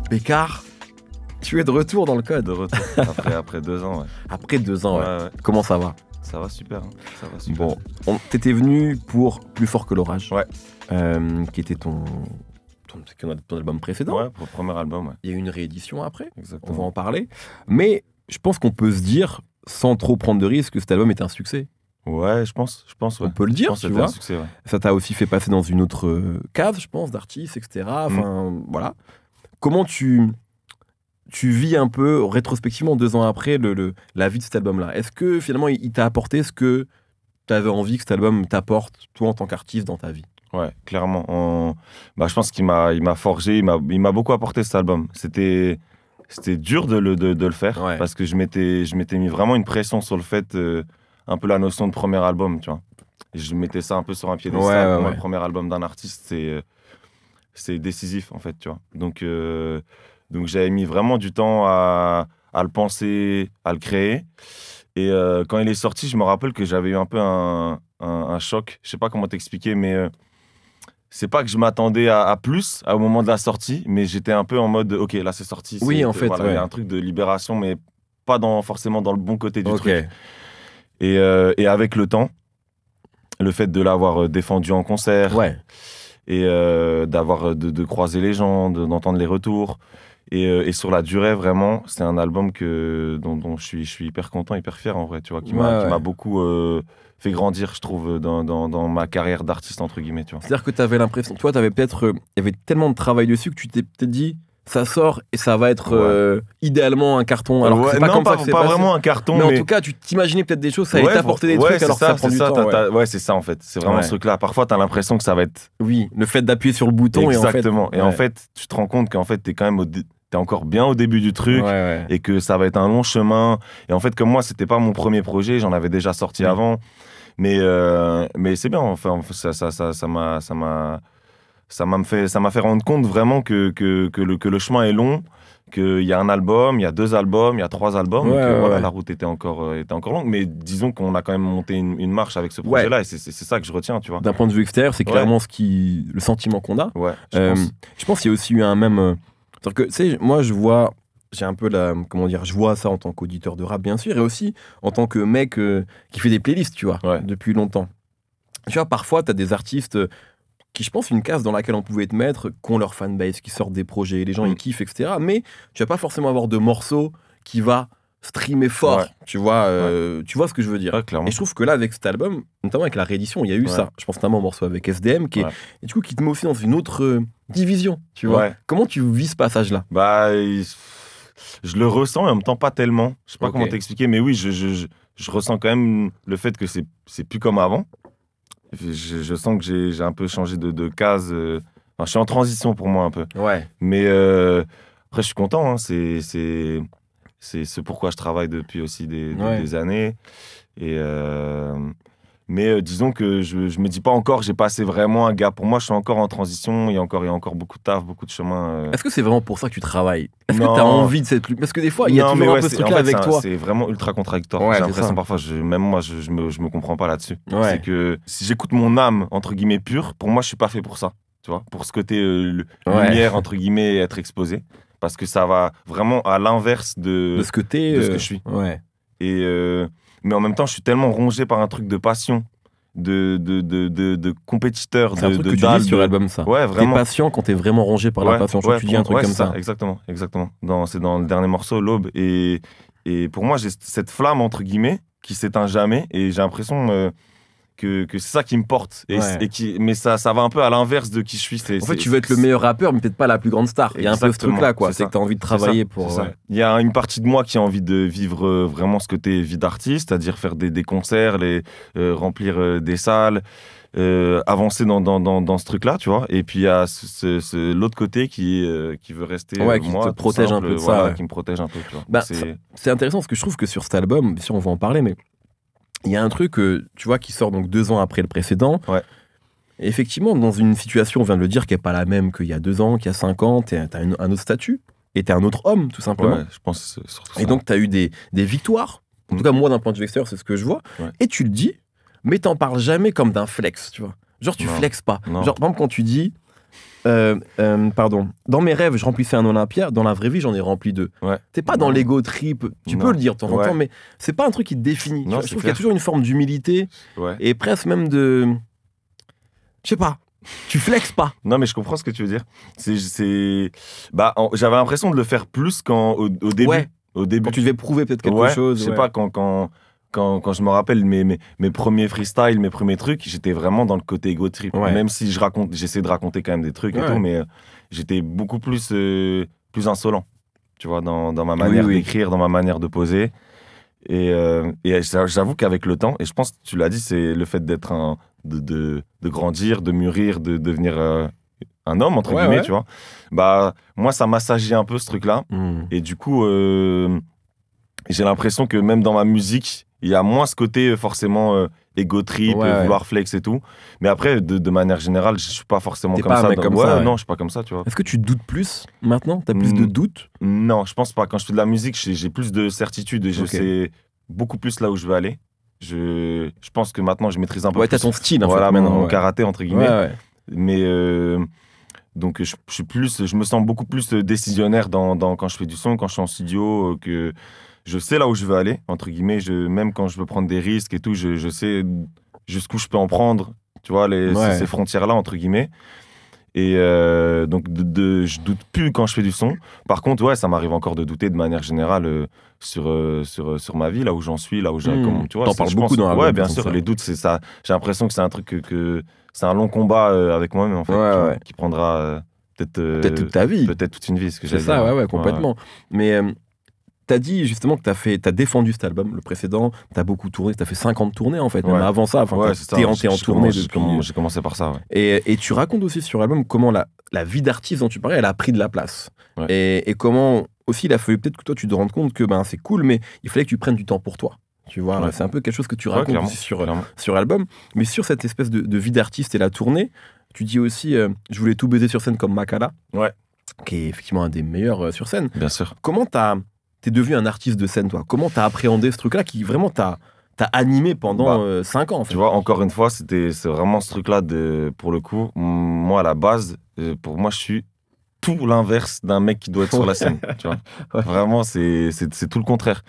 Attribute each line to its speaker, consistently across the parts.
Speaker 1: Bécard, tu es de retour dans le code.
Speaker 2: De retour, après 2 ans, ouais.
Speaker 1: Après 2 ans, ouais.
Speaker 2: Ouais.
Speaker 1: Comment ça va?
Speaker 2: Ça va super, hein. Ça va super.
Speaker 1: Bon, t'étais venu pour Plus fort que l'orage.
Speaker 2: Ouais.
Speaker 1: Qui était ton album précédent.
Speaker 2: Ouais, pour le premier album, ouais.
Speaker 1: Il y a eu une réédition après,
Speaker 2: Exactement.
Speaker 1: on va en parler. Mais je pense qu'on peut se dire, sans trop prendre de risques, que cet album est un succès.
Speaker 2: Ouais, je pense, ouais.
Speaker 1: On peut le dire, tu vois.
Speaker 2: Un succès, ouais.
Speaker 1: Ça t'a aussi fait passer dans une autre case, je pense, d'artistes, etc. Enfin, voilà. Comment tu vis un peu, rétrospectivement, 2 ans après, la vie de cet album-là? Est-ce que, finalement, il t'a apporté ce que tu avais envie que cet album t'apporte, toi, en tant qu'artiste, dans ta vie?
Speaker 2: Ouais, clairement. Je pense qu'il m'a forgé, il m'a beaucoup apporté cet album. C'était dur de le faire,
Speaker 1: Ouais.
Speaker 2: parce que je m'étais mis vraiment une pression sur le fait, un peu la notion de premier album, tu vois. Et je mettais ça un peu sur un piédestal. Pour moi, le premier album d'un artiste, c'est décisif, en fait, tu vois. Donc j'avais mis vraiment du temps à le penser, à le créer. Et quand il est sorti, je me rappelle que j'avais eu un peu un choc. Je sais pas comment t'expliquer, mais c'est pas que je m'attendais à plus au moment de la sortie, mais j'étais un peu en mode, ok, là c'est sorti.
Speaker 1: Oui, en fait,
Speaker 2: voilà, il y a un truc de libération, mais pas forcément dans le bon côté du truc. Et avec le temps, le fait de l'avoir défendu en concert, et d'avoir de croiser les gens, d'entendre les retours, et sur la durée, vraiment, c'est un album dont je suis hyper content, hyper fier en vrai, tu vois, qui m'a beaucoup fait grandir, je trouve, dans ma carrière d'artiste, entre guillemets, tu vois.
Speaker 1: C'est-à-dire que tu avais l'impression, toi, il y avait tellement de travail dessus que tu t'es peut-être dit, ça sort et ça va être idéalement un carton. Alors que c'est pas
Speaker 2: non,
Speaker 1: comme
Speaker 2: pas,
Speaker 1: ça que c'est
Speaker 2: pas
Speaker 1: passé.
Speaker 2: vraiment un carton,
Speaker 1: mais en tout cas, tu t'imaginais peut-être des choses, ça allait t'apporter des trucs, alors que ça prend du temps.
Speaker 2: Ouais, c'est ça en fait. C'est vraiment ce truc-là. Parfois, t'as l'impression que ça va être.
Speaker 1: Oui, le fait d'appuyer sur le bouton.
Speaker 2: Exactement. Et en fait, tu te rends compte qu'en fait, t'es quand même t'es encore bien au début du truc, et que ça va être un long chemin. Et en fait, comme moi, c'était pas mon premier projet, j'en avais déjà sorti avant. Mais c'est bien. Enfin, ça m'a fait rendre compte vraiment que le chemin est long, qu'il y a un album, il y a 2 albums, il y a 3 albums, la route était encore longue, mais disons qu'on a quand même monté une marche avec ce projet-là, et c'est ça que je retiens, tu vois.
Speaker 1: D'un point de vue extérieur, c'est clairement le sentiment qu'on a. Je pense qu'il y a aussi eu un même... C'est-à-dire que, tu sais, moi, j'ai un peu je vois ça en tant qu'auditeur de rap, bien sûr, et aussi en tant que mec qui fait des playlists, tu vois, depuis longtemps. Tu vois, parfois, t'as des artistes qui, je pense, une case dans laquelle on pouvait te mettre, qui ont leur fanbase, qui sortent des projets, les gens ils kiffent, etc. Mais tu vas pas forcément avoir de morceaux qui va streamer fort, tu vois tu vois ce que je veux dire. Et je trouve que là, avec cet album, notamment avec la réédition, il y a eu ça. Je pense notamment au morceau avec SDM, et du coup, qui te met aussi dans une autre division, tu vois. Comment tu vis ce passage-là?
Speaker 2: Je le ressens, et en même temps pas tellement. Je sais pas comment t'expliquer, mais oui, je ressens quand même le fait que c'est plus comme avant. Je sens que j'ai un peu changé de case. Je suis en transition pour moi un peu. Mais après, je suis content. Hein. C'est ce pourquoi je travaille depuis aussi des années. Mais disons que je me dis pas encore, j'ai passé vraiment un gap. Pour moi, je suis encore en transition. Il y a encore beaucoup de taf, beaucoup de chemin.
Speaker 1: Est-ce que c'est vraiment pour ça que tu travailles? Est-ce que tu as envie de cette lutte? Parce que des fois, il y a toujours un peu ce truc-là avec toi.
Speaker 2: C'est vraiment ultra contradictoire. J'ai l'impression parfois, même moi, je me comprends pas là-dessus. C'est que si j'écoute mon âme, entre guillemets, pure, pour moi, je suis pas fait pour ça. Tu vois, pour ce côté lumière, entre guillemets, être exposé. Parce que ça va vraiment à l'inverse de ce que je suis. Mais en même temps, je suis tellement rongé par un truc de passion, de compétiteur.
Speaker 1: C'est un truc que tu dis sur l'album, ça.
Speaker 2: Ouais, vraiment.
Speaker 1: T'es patient quand t'es vraiment rongé par la passion. Je crois que tu dis un truc comme ça.
Speaker 2: Exactement. C'est dans le dernier morceau, L'Aube. Et pour moi, j'ai cette flamme, entre guillemets, qui s'éteint jamais. Et j'ai l'impression que c'est ça qui me porte. Mais ça va un peu à l'inverse de qui je suis.
Speaker 1: En fait, tu veux être le meilleur rappeur, mais peut-être pas la plus grande star. Il y a un peu ce truc-là, quoi. C'est que t'as envie de travailler pour...
Speaker 2: Il y a une partie de moi qui a envie de vivre vraiment ce côté vie d'artiste, c'est-à-dire faire des concerts, remplir des salles, avancer dans ce truc-là, tu vois. Et puis, il y a l'autre côté qui veut rester
Speaker 1: qui
Speaker 2: moi,
Speaker 1: te protège un peu de ça.
Speaker 2: Qui me protège un peu, tu vois.
Speaker 1: C'est intéressant parce que je trouve que sur cet album, si on va en parler, mais il y a un truc, tu vois, qui sort donc 2 ans après le précédent. Et effectivement, dans une situation, on vient de le dire, qui n'est pas la même qu'il y a 2 ans, qu'il y a 5 ans, tu as un autre statut, et tu es un autre homme, tout simplement.
Speaker 2: Je pense que c'est surtout ça.
Speaker 1: Et donc, tu as eu des victoires. En tout cas, moi, d'un point de vue extérieur, c'est ce que je vois. Et tu le dis, mais t'en parles jamais comme d'un flex, tu vois. Genre, tu flexes pas. Genre, par exemple, quand tu dis, pardon, dans mes rêves, je remplissais un Olympia. Dans la vraie vie, j'en ai rempli 2.
Speaker 2: Ouais.
Speaker 1: T'es pas dans l'ego trip. Tu peux le dire de temps en temps, mais c'est pas un truc qui te définit. Je trouve qu'il y a toujours une forme d'humilité et presque même de. Je sais pas. Tu flexes pas.
Speaker 2: Non, mais je comprends ce que tu veux dire. J'avais l'impression de le faire plus au début.
Speaker 1: Ouais.
Speaker 2: Au début.
Speaker 1: Quand tu devais prouver peut-être quelque chose.
Speaker 2: Je sais pas, quand je me rappelle mes premiers freestyles, mes premiers trucs, j'étais vraiment dans le côté ego trip. Ouais. Même si j'essaie de raconter quand même des trucs et tout, mais j'étais beaucoup plus insolent, tu vois, dans ma manière d'écrire, dans ma manière de poser. Et j'avoue qu'avec le temps, et je pense que tu l'as dit, c'est le fait d'être de grandir, de mûrir, de devenir un homme, entre guillemets, tu vois. Bah, moi, ça m'assagie un peu ce truc-là. Et du coup, j'ai l'impression que même dans ma musique, il y a moins ce côté forcément ego trip, vouloir flex et tout. Mais après, de manière générale, je suis pas forcément comme ça. Non, je suis pas comme ça, tu vois.
Speaker 1: Est-ce que tu doutes plus maintenant? T'as plus de doutes?
Speaker 2: Non, je pense pas. Quand je fais de la musique, j'ai plus de certitude et je sais beaucoup plus là où je veux aller. Je pense que maintenant, je maîtrise un peu plus.
Speaker 1: T'as ton style, en
Speaker 2: fait, mon karaté, entre guillemets. Mais donc, je me sens beaucoup plus décisionnaire quand je fais du son, quand je suis en studio, que je sais là où je veux aller, entre guillemets. Même quand je veux prendre des risques et tout, je sais jusqu'où je peux en prendre, tu vois, ces frontières-là, entre guillemets. Et donc, je doute plus quand je fais du son. Par contre, ça m'arrive encore de douter de manière générale sur ma vie, là où j'en suis, là où j'ai...
Speaker 1: Tu t'en parles beaucoup dans la
Speaker 2: Ouais, bien sûr. Ça. Les doutes, c'est ça. J'ai l'impression que c'est un truc que c'est un long combat avec moi-même, en fait, qui prendra
Speaker 1: peut-être toute ta vie.
Speaker 2: Peut-être toute une vie, ce que j'ai.
Speaker 1: C'est ça, complètement. Mais t'as dit justement que t'as défendu cet album, le précédent, t'as beaucoup tourné, t'as fait 50 tournées en fait, même avant ça, t'es en tournée depuis...
Speaker 2: J'ai commencé par ça,
Speaker 1: Et tu racontes aussi sur l'album comment la vie d'artiste dont tu parlais, elle a pris de la place. Et comment aussi il a fallu peut-être que toi tu te rendes compte que c'est cool, mais il fallait que tu prennes du temps pour toi. Tu vois, c'est un peu quelque chose que tu racontes aussi sur l'album. Mais sur cette espèce de vie d'artiste et la tournée, tu dis aussi, je voulais tout baiser sur scène comme Makala, qui est effectivement un des meilleurs sur scène.
Speaker 2: Bien sûr.
Speaker 1: Comment t'es devenu un artiste de scène, toi? Comment t'as appréhendé ce truc-là qui vraiment t'a animé pendant 5 ans en fait.
Speaker 2: Tu vois, encore une fois, c'est vraiment ce truc-là, pour le coup, moi à la base, pour moi je suis tout l'inverse d'un mec qui doit être sur la scène, tu vois. Vraiment, c'est tout le contraire.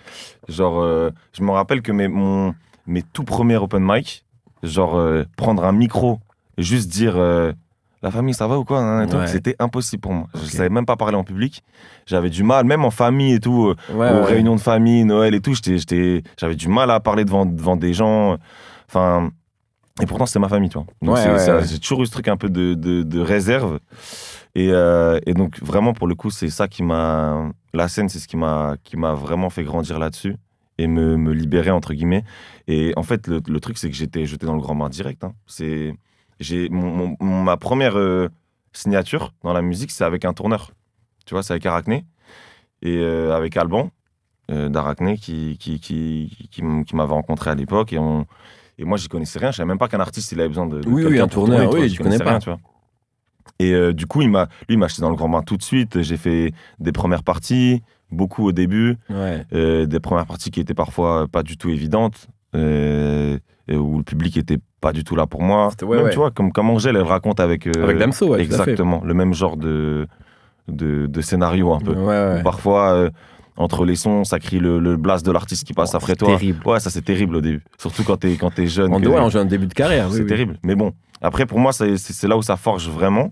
Speaker 2: Genre, je me rappelle que mes tout premiers open mic, genre prendre un micro et juste dire la famille ça va ou quoi, c'était impossible pour moi. Je savais même pas parler en public. J'avais du mal, même en famille et tout, aux réunions de famille, Noël et tout, j'avais du mal à parler devant des gens. Enfin, et pourtant c'était ma famille, tu vois. Donc j'ai toujours eu ce truc un peu de réserve. Et donc vraiment pour le coup c'est ça la scène, c'est ce qui m'a vraiment fait grandir là-dessus et me libérer entre guillemets. Et en fait le truc c'est que j'étais jeté dans le grand bain direct. J'ai ma première signature dans la musique, c'est avec un tourneur. Tu vois, c'est avec Arachné et avec Alban d'Arachné qui m'avait rencontré à l'époque et moi j'y connaissais rien. Je savais même pas qu'un artiste il avait besoin de
Speaker 1: un tourneur.
Speaker 2: Je connais pas. Rien, tu vois. Et du coup, il m'a acheté dans le grand bain tout de suite. J'ai fait des premières parties, beaucoup au début, des premières parties qui étaient parfois pas du tout évidentes, où le public était pas du tout là pour moi. Même, tu vois, comme Angèle, elle raconte avec
Speaker 1: Damso,
Speaker 2: exactement, le même genre de scénario un peu. Parfois, entre les sons, ça crie le blast de l'artiste qui passe après toi.
Speaker 1: Terrible.
Speaker 2: Ouais, ça c'est terrible au début. Surtout quand t'es jeune.
Speaker 1: En jeune début de carrière.
Speaker 2: C'est terrible. Mais bon, après pour moi, c'est là où ça forge vraiment.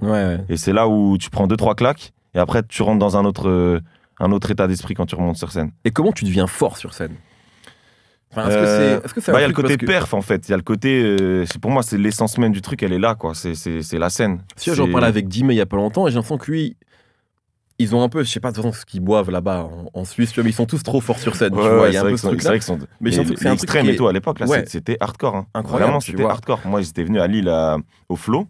Speaker 2: Et c'est là où tu prends 2-3 claques et après tu rentres dans un autre état d'esprit quand tu remontes sur scène.
Speaker 1: Et comment tu deviens fort sur scène?
Speaker 2: Enfin, est-ce que c'est il y a le côté perf en fait. Il y a le côté. Pour moi, c'est l'essence même du truc. Elle est là, quoi. C'est la scène.
Speaker 1: Si j'en parlais avec Dime il y a pas longtemps et j'ai l'impression que lui. Ils ont un peu, je sais pas de toute façon ce qu'ils boivent là-bas en Suisse, tu vois, mais ils sont tous trop forts sur scène. Tu vois, il y a un peu ce truc-là.
Speaker 2: Mais c'est extrême et tout à l'époque, là, c'était hardcore.
Speaker 1: Incroyable.
Speaker 2: Vraiment, c'était hardcore. Moi, ils étaient venus à Lille au Flow.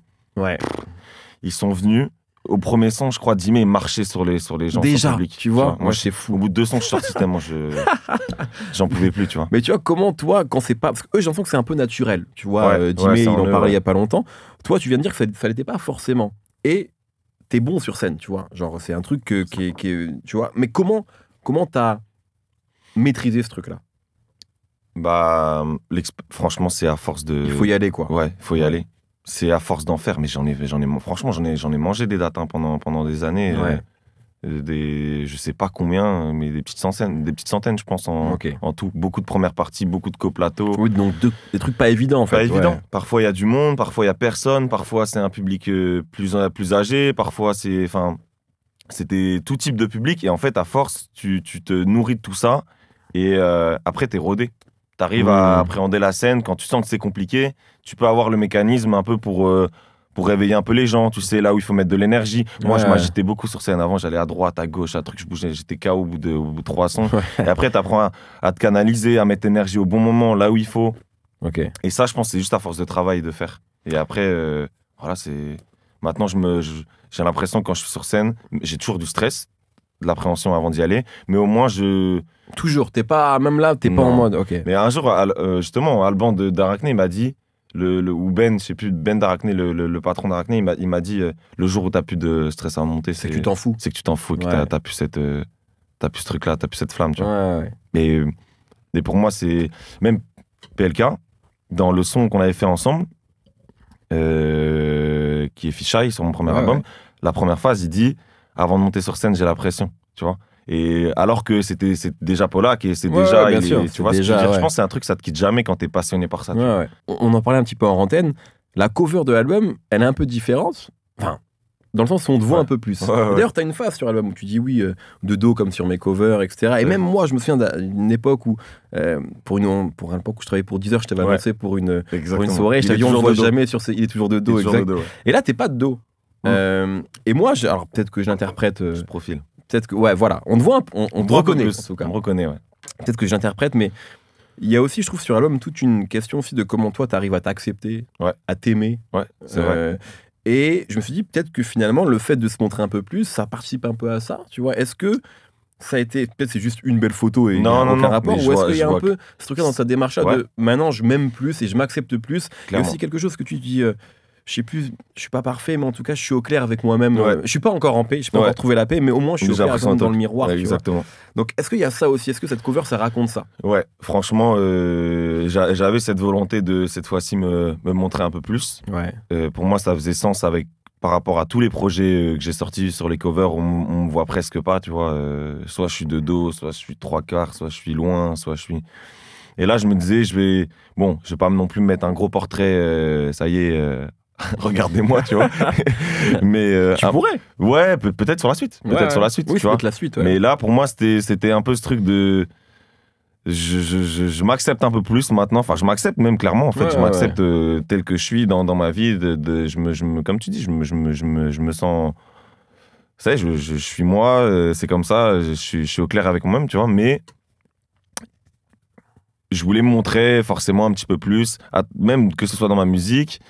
Speaker 2: Ils sont venus. Au premier son, je crois, Dime marchait sur les gens.
Speaker 1: Déjà,
Speaker 2: public,
Speaker 1: tu vois, moi c'est fou.
Speaker 2: Au bout de 2 sons, je suis sorti tellement j'en pouvais plus, tu vois.
Speaker 1: Mais tu vois, comment toi, quand c'est pas. Parce que eux, j'ai l'impression que c'est un peu naturel. Tu vois, Dime, il en parlait il y a pas longtemps. Toi, tu viens de dire que ça l'était pas forcément. Et t'es bon sur scène, tu vois. Genre, c'est un truc qui est. Tu vois. Mais comment t'as maîtrisé ce truc-là?
Speaker 2: Bah, franchement, c'est à force de.
Speaker 1: Il faut y aller, quoi.
Speaker 2: Ouais, il faut y aller. c'est à force d'en faire, mais franchement, j'en ai mangé des dates hein, pendant des années. Je sais pas combien, mais des petites centaines, je pense, en tout. Beaucoup de premières parties, beaucoup de coplateaux.
Speaker 1: Oui, donc des trucs pas évidents, en fait.
Speaker 2: Pas évident. Parfois, il y a du monde, parfois, il y a personne, parfois, c'est un public plus âgé, parfois, c'était tout type de public. Et en fait, à force, tu te nourris de tout ça, et après, t'es rodé. T'arrives à appréhender la scène. Quand tu sens que c'est compliqué, tu peux avoir le mécanisme un peu pour réveiller un peu les gens. Tu sais, là où il faut mettre de l'énergie. Moi, je m'agitais beaucoup sur scène. Avant, j'allais à droite, à gauche, à truc, je bougeais. J'étais KO au bout de 3 sons. Et après, t'apprends à te canaliser, à mettre l'énergie au bon moment, là où il faut. Et ça, je pense, c'est juste à force de travail de faire. Et après, voilà, c'est... Maintenant, j'ai l'impression que quand je suis sur scène, j'ai toujours du stress, de l'appréhension avant d'y aller. Mais au moins,
Speaker 1: Toujours, même là, t'es pas en mode.
Speaker 2: Mais un jour, justement, Alban d'Arachné m'a dit, ou Ben, je sais plus, Ben d'Arachné, le patron d'Arachné, il m'a dit le jour où t'as plus de stress à monter,
Speaker 1: c'est que tu t'en fous.
Speaker 2: C'est que tu t'en fous, et que t'as plus ce truc-là, t'as plus cette flamme, tu vois. Et pour moi, c'est même PLK, dans le son qu'on avait fait ensemble, qui est Fisheye sur mon premier album, la première phase, il dit avant de monter sur scène, j'ai la pression, tu vois. Et alors que c'est déjà Polak et c'est déjà,
Speaker 1: bien sûr,
Speaker 2: tu vois ce que je veux dire. Je pense que c'est un truc, ça te quitte jamais quand t'es passionné par ça.
Speaker 1: On en parlait un petit peu en antenne. La cover de l'album, elle est un peu différente. Enfin, dans le sens où on te voit un peu plus. D'ailleurs, t'as une phase sur l'album où tu dis oui, de dos comme sur mes covers, etc. Et même moi, je me souviens d'une époque où, pour une époque où je travaillais pour Deezer, je t'avais annoncé pour une soirée. Je t'avais dit, on le voit jamais sur il est toujours de dos. Et là, t'es pas de dos. Et moi, alors peut-être que je l'interprète.
Speaker 2: Ce profil.
Speaker 1: Peut-être que, voilà, on te voit, on te reconnaît. En tout cas.
Speaker 2: On me reconnaît,
Speaker 1: Peut-être que j'interprète, mais il y a aussi, je trouve, sur l'album, toute une question aussi de comment toi, t'arrives à t'accepter, à t'aimer.
Speaker 2: C'est vrai.
Speaker 1: Et je me suis dit, peut-être que finalement, le fait de se montrer un peu plus, ça participe un peu à ça, tu vois. Est-ce que ça a été, peut-être c'est juste une belle photo et aucun rapport, ou est-ce qu'il y a un peu ce truc-là dans sa démarche-là de maintenant, je m'aime plus et je m'accepte plus. Il y a aussi quelque chose que tu dis... je suis pas parfait, mais en tout cas, je suis au clair avec moi-même. Je suis pas encore en paix, je n'ai pas encore trouvé la paix, mais au moins, je suis au clair dans le miroir.
Speaker 2: Exactement.
Speaker 1: Donc, est-ce qu'il y a ça aussi? Est-ce que cette cover, ça raconte ça?
Speaker 2: Ouais, franchement, j'avais cette volonté de, cette fois-ci, me montrer un peu plus. Pour moi, ça faisait sens par rapport à tous les projets que j'ai sortis sur les covers, on me voit presque pas, tu vois. Soit je suis de dos, soit je suis 3/4, soit je suis loin, soit je suis... Et là, je me disais, je vais pas non plus me mettre un gros portrait, ça y est... regardez-moi, tu vois. Mais
Speaker 1: tu pourrais.
Speaker 2: Ouais, peut-être sur la suite. Sur la suite,
Speaker 1: oui,
Speaker 2: tu vois.
Speaker 1: La suite,
Speaker 2: Mais là, pour moi, c'était un peu ce truc de... Je m'accepte un peu plus maintenant. Enfin, je m'accepte même clairement, en fait. Je m'accepte tel que je suis dans ma vie. Comme tu dis, je me sens... Vous savez, je suis moi, c'est comme ça. Je suis au clair avec moi-même, tu vois. Mais... je voulais me montrer forcément un petit peu plus, même que ce soit dans ma musique,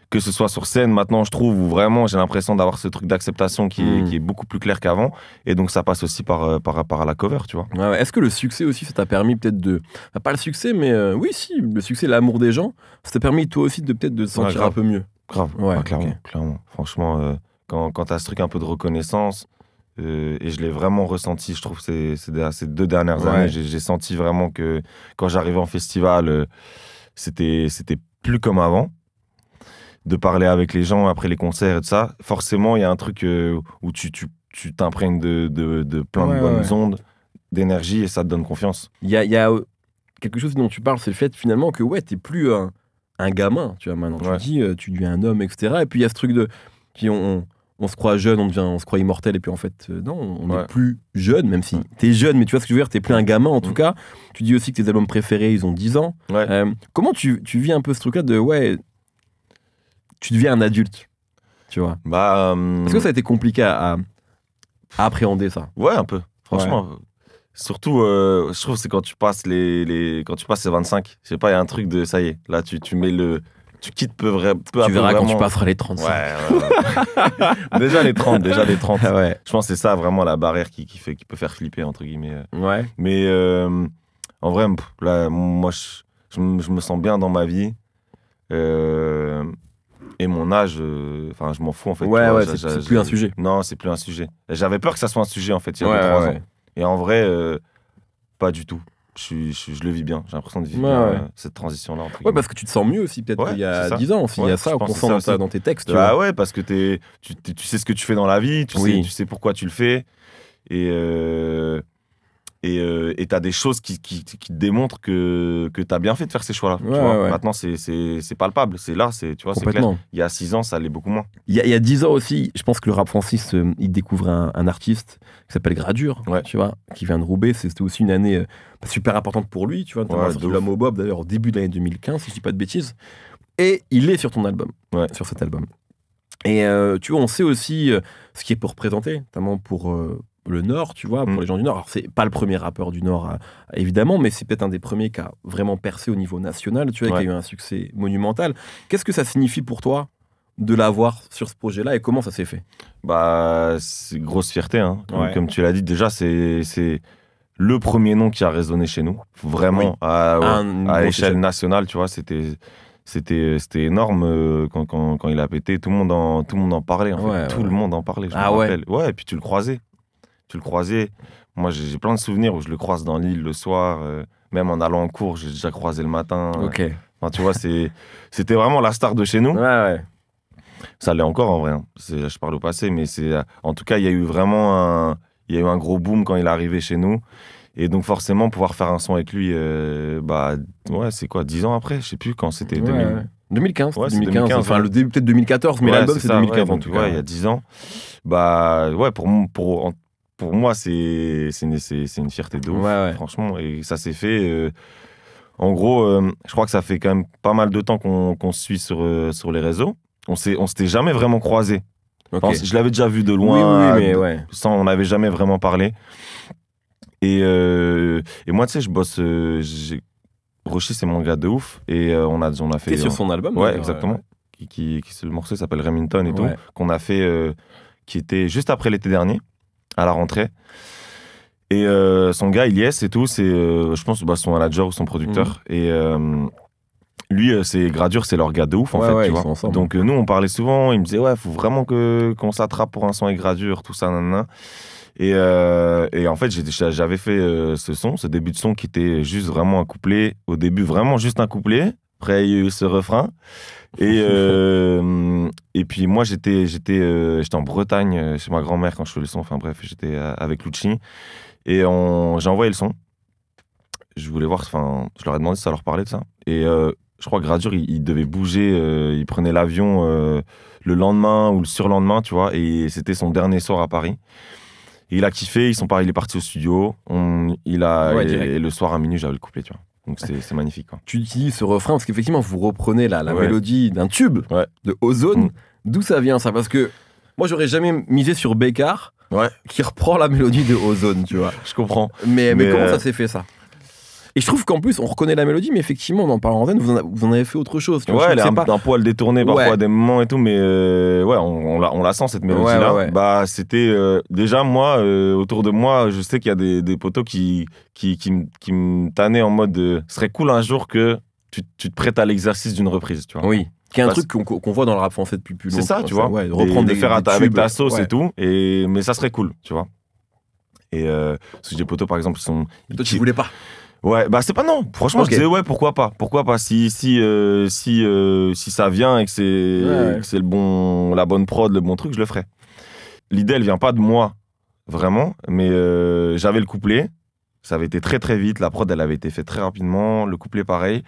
Speaker 2: que ce soit sur scène maintenant, je trouve, où vraiment j'ai l'impression d'avoir ce truc d'acceptation qui est beaucoup plus clair qu'avant. Et donc ça passe aussi par la cover, tu vois.
Speaker 1: Est-ce que le succès aussi, ça t'a permis peut-être de... Enfin, pas le succès, mais oui, si, le succès, l'amour des gens, ça t'a permis toi aussi de peut-être de te sentir un peu mieux.
Speaker 2: Grave, clairement. Franchement, quand t'as ce truc un peu de reconnaissance, et je l'ai vraiment ressenti, je trouve, ces 2 dernières années, j'ai senti vraiment que quand j'arrivais en festival, c'était plus comme avant. De parler avec les gens après les concerts et tout ça, forcément, il y a un truc où tu t'imprègnes de plein de bonnes ondes, d'énergie, et ça te donne confiance.
Speaker 1: Il y a quelque chose dont tu parles, c'est le fait finalement que t'es plus un gamin, tu vois, maintenant. Tu dis, tu deviens un homme, etc. Et puis il y a ce truc de... Puis on se croit jeune, on se croit immortel, et puis en fait, non, on n'est plus jeune, même si t'es jeune, mais tu vois ce que je veux dire, t'es plus un gamin en tout cas. Tu dis aussi que tes albums préférés, ils ont 10 ans. Comment tu vis un peu ce truc-là de... tu deviens un adulte, tu vois. Est-ce que ça a été compliqué à appréhender ça?
Speaker 2: Ouais, un peu, franchement. Surtout, je trouve, c'est quand tu passes quand tu passes les 25. Je sais pas, il y a un truc de, ça y est, là, tu mets tu quittes peu à peu.
Speaker 1: Tu verras quand tu passeras les 35.
Speaker 2: Ouais. déjà les 30. Je pense que c'est ça, vraiment, la barrière qui peut faire flipper, entre guillemets. Mais en vrai, là, moi, je me sens bien dans ma vie. Et mon âge, je m'en fous en fait.
Speaker 1: C'est plus un sujet.
Speaker 2: Non, c'est plus un sujet. J'avais peur que ça soit un sujet en fait il y a 2-3 ans. Et en vrai, pas du tout. je le vis bien. J'ai l'impression de vivre bien cette transition-là.
Speaker 1: Ouais, parce que tu te sens mieux aussi, peut-être qu'il y a 10 ans. Il y a ça qu'on sent dans tes textes.
Speaker 2: Ah ouais, parce que tu sais ce que tu fais dans la vie, tu sais pourquoi tu le fais. Et t'as des choses qui te démontrent que t'as bien fait de faire ces choix-là. Maintenant, c'est palpable. C'est là, c'est clair. Il y a 6 ans, ça allait beaucoup moins.
Speaker 1: Il y a 10 ans aussi, je pense que le rap français, il découvre un artiste qui s'appelle Gradure, tu vois, qui vient de Roubaix. C'était aussi une année super importante pour lui, tu vois. T'as sorti l'homme au Bob, d'ailleurs, au début de l'année 2015, si je dis pas de bêtises. Et il est sur ton album, sur cet album. Et tu vois, on sait aussi ce qui est pour représenter, notamment pour... le Nord, tu vois, pour les gens du Nord. Alors, c'est pas le premier rappeur du Nord, évidemment, mais c'est peut-être un des premiers qui a vraiment percé au niveau national, tu vois, qui a eu un succès monumental. Qu'est-ce que ça signifie pour toi de l'avoir sur ce projet-là et comment ça s'est fait?
Speaker 2: Bah, c'est une grosse fierté, hein. Comme tu l'as dit, déjà, c'est le premier nom qui a résonné chez nous, vraiment, à échelle nationale, tu vois, c'était énorme quand il a pété. Tout le monde en parlait, en fait. Tout le monde en parlait, je me rappelle. Ouais, et puis tu le croisais. Moi, j'ai plein de souvenirs où je le croise dans l'île le soir, même en allant en cours, j'ai déjà croisé le matin. Enfin, tu vois, c'était vraiment la star de chez nous. Ça l'est encore en vrai. Hein. Je parle au passé, mais en tout cas, il y a eu vraiment un gros boom quand il est arrivé chez nous. Et donc, forcément, pouvoir faire un son avec lui, c'est quoi, 10 ans après? Je sais plus quand c'était.
Speaker 1: 2015. 2015. Enfin, le début, peut-être 2014, mais l'album, c'est 2015 en tout cas.
Speaker 2: Il y a 10 ans. Pour moi, c'est une fierté de ouf, franchement. Et ça s'est fait... en gros, je crois que ça fait quand même pas mal de temps qu'on se suit sur les réseaux. On s'était jamais vraiment croisés. Je l'avais déjà vu de loin, on n'avait jamais vraiment parlé. Et moi, tu sais, je bosse... Rocher, c'est mon gars de ouf. Et on a fait...
Speaker 1: T'es sur son album?
Speaker 2: Ouais, exactement. Le morceau s'appelle Remington et tout. Qu'on a fait... qui était juste après l'été dernier, à la rentrée. Et son gars, Ilyes et tout, c'est, je pense, son manager ou son producteur. Et lui, c'est Gradure, c'est leur gars de ouf, en fait, tu vois. Donc, nous, on parlait souvent, il me disait, faut vraiment qu'on s'attrape pour un son avec Gradure, tout ça, nanana. Et en fait, j'avais fait ce début de son qui était juste vraiment un couplet. Au début, vraiment juste un couplet. Après, il y a eu ce refrain. Et puis moi j'étais en Bretagne chez ma grand-mère quand je faisais le son, enfin bref, j'étais avec Lucci et j'ai envoyé le son. Je voulais voir, je leur ai demandé si ça leur parlait de ça. Et je crois que Gradure il devait bouger, il prenait l'avion le lendemain ou le surlendemain, tu vois, et c'était son dernier soir à Paris. Et il a kiffé, il est parti au studio, et le soir à minuit j'avais le couplet, tu vois. Donc c'est magnifique, quoi.
Speaker 1: Tu utilises ce refrain parce qu'effectivement vous reprenez la mélodie d'un tube de Ozone. D'où ça vient ça? Parce que moi j'aurais jamais misé sur Bécard qui reprend la mélodie de Ozone, tu vois.
Speaker 2: Je comprends.
Speaker 1: Mais comment ça s'est fait ça? Et je trouve qu'en plus on reconnaît la mélodie, mais effectivement en parlant en antenne vous en avez fait autre chose.
Speaker 2: Elle est un poil détournée parfois à des moments et tout, mais on la sent cette mélodie là. Bah c'était déjà moi autour de moi, je sais qu'il y a des potos qui me tannaient en mode ce serait cool un jour que tu te prêtes à l'exercice d'une reprise, tu vois.
Speaker 1: Oui. Qui est un truc qu'on voit dans le rap français depuis plus longtemps.
Speaker 2: C'est ça, tu vois. Reprendre des faire avec ta sauce et tout. Mais ça serait cool, tu vois. Et parce que des potos par exemple sont.
Speaker 1: Toi tu voulais pas?
Speaker 2: Ouais, bah c'est pas non. Franchement, je disais pourquoi pas si ça vient et que c'est la bonne prod, le bon truc, je le ferai. L'idée, elle vient pas de moi vraiment, mais j'avais le couplet, ça avait été très très vite, la prod elle avait été faite très rapidement, le couplet pareil.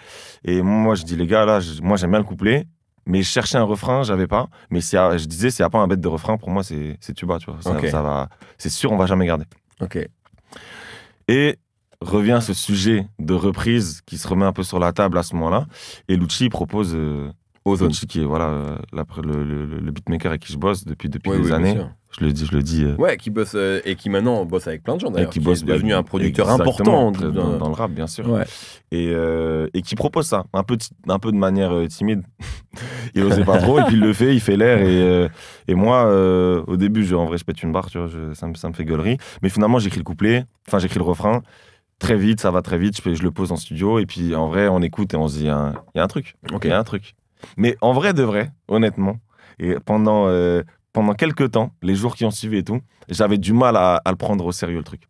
Speaker 2: Et moi je dis les gars là, moi j'aime bien le couplet, mais je cherchais un refrain, j'avais pas. Mais je disais s'il y a pas un bête de refrain, pour moi c'est tuba, tu vois. Ça va, c'est sûr on va jamais garder.
Speaker 1: Ok.
Speaker 2: Et revient ce sujet de reprise qui se remet un peu sur la table à ce moment-là. Et Lucci propose
Speaker 1: Ozone,
Speaker 2: qui est le beatmaker avec qui je bosse depuis des années. Je le dis.
Speaker 1: Qui bosse et qui maintenant bosse avec plein de gens d'ailleurs. Qui est devenu un producteur important
Speaker 2: dans le rap, bien sûr. Ouais. Et qui propose ça, un peu de manière timide. Il osait pas trop et puis il le fait, il fait l'air. Et moi, au début, en vrai, je pète une barre, tu vois, ça me fait gueulerie. Mais finalement, j'écris le refrain. Très vite, ça va très vite, je le pose en studio et puis en vrai on écoute et on se dit il y a un truc, il y a un truc. Mais en vrai de vrai, honnêtement, et pendant quelques temps, les jours qui ont suivi et tout, j'avais du mal à le prendre au sérieux le truc.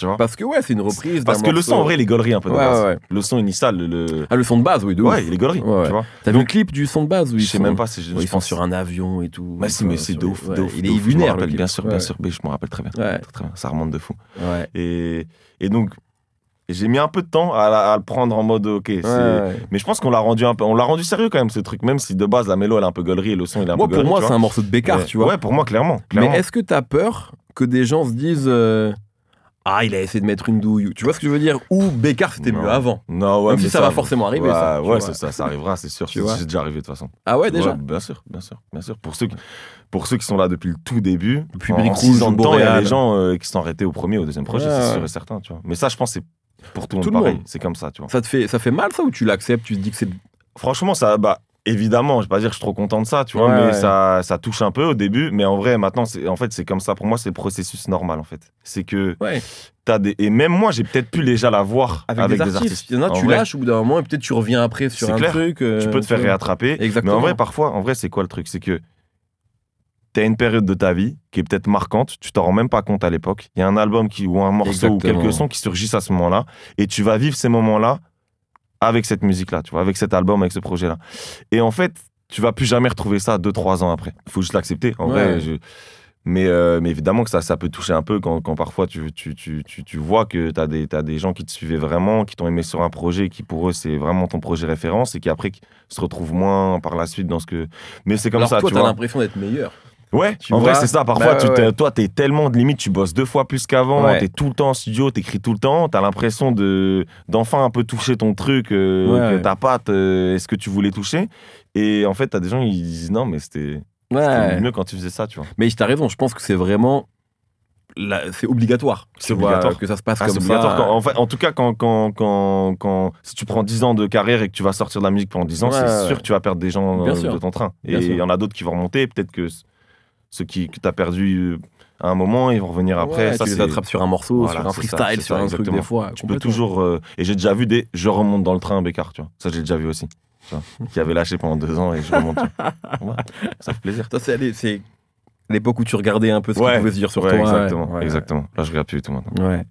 Speaker 2: Tu vois.
Speaker 1: Parce que c'est une reprise.
Speaker 2: Parce que le son, en vrai, il est gaulerie un peu de base.
Speaker 1: Ouais.
Speaker 2: Le son initial.
Speaker 1: Le son de base, oui, de ouf.
Speaker 2: Ouais, il est gaulerie. Tu vois.
Speaker 1: T'as vu le clip du son de base?
Speaker 2: Je sais même pas si
Speaker 1: ils sont sur un avion et tout.
Speaker 2: Mais c'est de ouf.
Speaker 1: Il est lunaire.
Speaker 2: Bien sûr, mais je me rappelle très bien. Très bien. Ça remonte de fou. Et donc, j'ai mis un peu de temps à le prendre en mode ok. Mais je pense qu'on l'a rendu sérieux quand même, ce truc. Même si de base, la mélo, elle est un peu gaulerie et le son, il est un peu gaulerie.
Speaker 1: Pour moi, c'est un morceau de Bécard, tu vois.
Speaker 2: Ouais, pour moi, clairement.
Speaker 1: Mais est-ce que t'as peur que des gens se disent il a essayé de mettre une douille, tu vois ce que je veux dire? Ou Bécard c'était mieux avant.
Speaker 2: Non, ouais,
Speaker 1: même si ça va forcément arriver.
Speaker 2: Ça arrivera, c'est sûr. C'est déjà arrivé de toute façon.
Speaker 1: Ah ouais, déjà?
Speaker 2: Bien sûr. Pour ceux qui sont là depuis le tout début,
Speaker 1: depuis Brick Rouge,
Speaker 2: en temps, il y a des gens qui sont arrêtés au premier, au deuxième projet, c'est sûr et certain, tu vois. Mais ça, je pense, c'est pour tout le monde pareil. C'est comme ça, tu vois.
Speaker 1: Ça fait mal ça ou tu l'acceptes, tu te dis que c'est.
Speaker 2: Franchement, ça. Évidemment, je vais pas dire que je suis trop content de ça, tu vois, mais ça touche un peu au début, mais en vrai, maintenant, c'est comme ça. Pour moi, c'est le processus normal, en fait. C'est que et même moi, j'ai peut-être pu déjà la voir avec des artistes.
Speaker 1: Il y en a, tu lâches au bout d'un moment et peut-être tu reviens après sur un truc.
Speaker 2: Tu peux te faire réattraper.
Speaker 1: Exactement.
Speaker 2: Mais en vrai, c'est quoi le truc? C'est que t'as une période de ta vie qui est peut-être marquante, tu t'en rends même pas compte à l'époque. Il y a un album ou un morceau ou quelques sons qui surgissent à ce moment-là, et tu vas vivre ces moments-là avec cette musique-là, tu vois, avec cet album, avec ce projet-là. Et en fait, tu vas plus jamais retrouver ça 2-3 ans après. Il faut juste l'accepter. En vrai, mais évidemment que ça peut toucher un peu quand parfois tu vois que t'as des gens qui te suivaient vraiment, qui t'ont aimé sur un projet, qui pour eux c'est vraiment ton projet référence, et qui après se retrouvent moins par la suite dans ce que. Mais c'est comme ça.
Speaker 1: Toi,
Speaker 2: tu vois.
Speaker 1: T'as l'impression d'être meilleur.
Speaker 2: Ouais, en vrai, c'est ça. Parfois, toi, t'es tellement de limite, tu bosses 2 fois plus qu'avant, t'es tout le temps en studio, t'écris tout le temps, t'as l'impression d'enfin un peu toucher ton truc, que ta patte, est-ce que tu voulais toucher. Et en fait, t'as des gens, ils disent non, mais c'était mieux quand tu faisais ça, tu vois.
Speaker 1: Mais t'as raison, je pense que c'est vraiment. C'est obligatoire.
Speaker 2: C'est obligatoire
Speaker 1: que ça se passe comme ça.
Speaker 2: En tout cas, si tu prends 10 ans de carrière et que tu vas sortir de la musique pendant 10 ans, c'est sûr que tu vas perdre des gens de ton train. Et il y en a d'autres qui vont remonter, peut-être que ceux que t'as perdu à un moment, ils vont revenir après. Ça,
Speaker 1: tu les attrapes sur un morceau, sur un freestyle, sur un truc des fois.
Speaker 2: Tu peux toujours. Et j'ai déjà vu je remonte dans le train Bécard, tu vois. Ça, j'ai déjà vu aussi. Tu vois, qui avait lâché pendant 2 ans et je remonte. Ça fait plaisir.
Speaker 1: Ça, c'est l'époque où tu regardais un peu ce qu'il pouvait se dire sur toi.
Speaker 2: Exactement. Là, je regarde plus du tout maintenant.
Speaker 1: Ouais.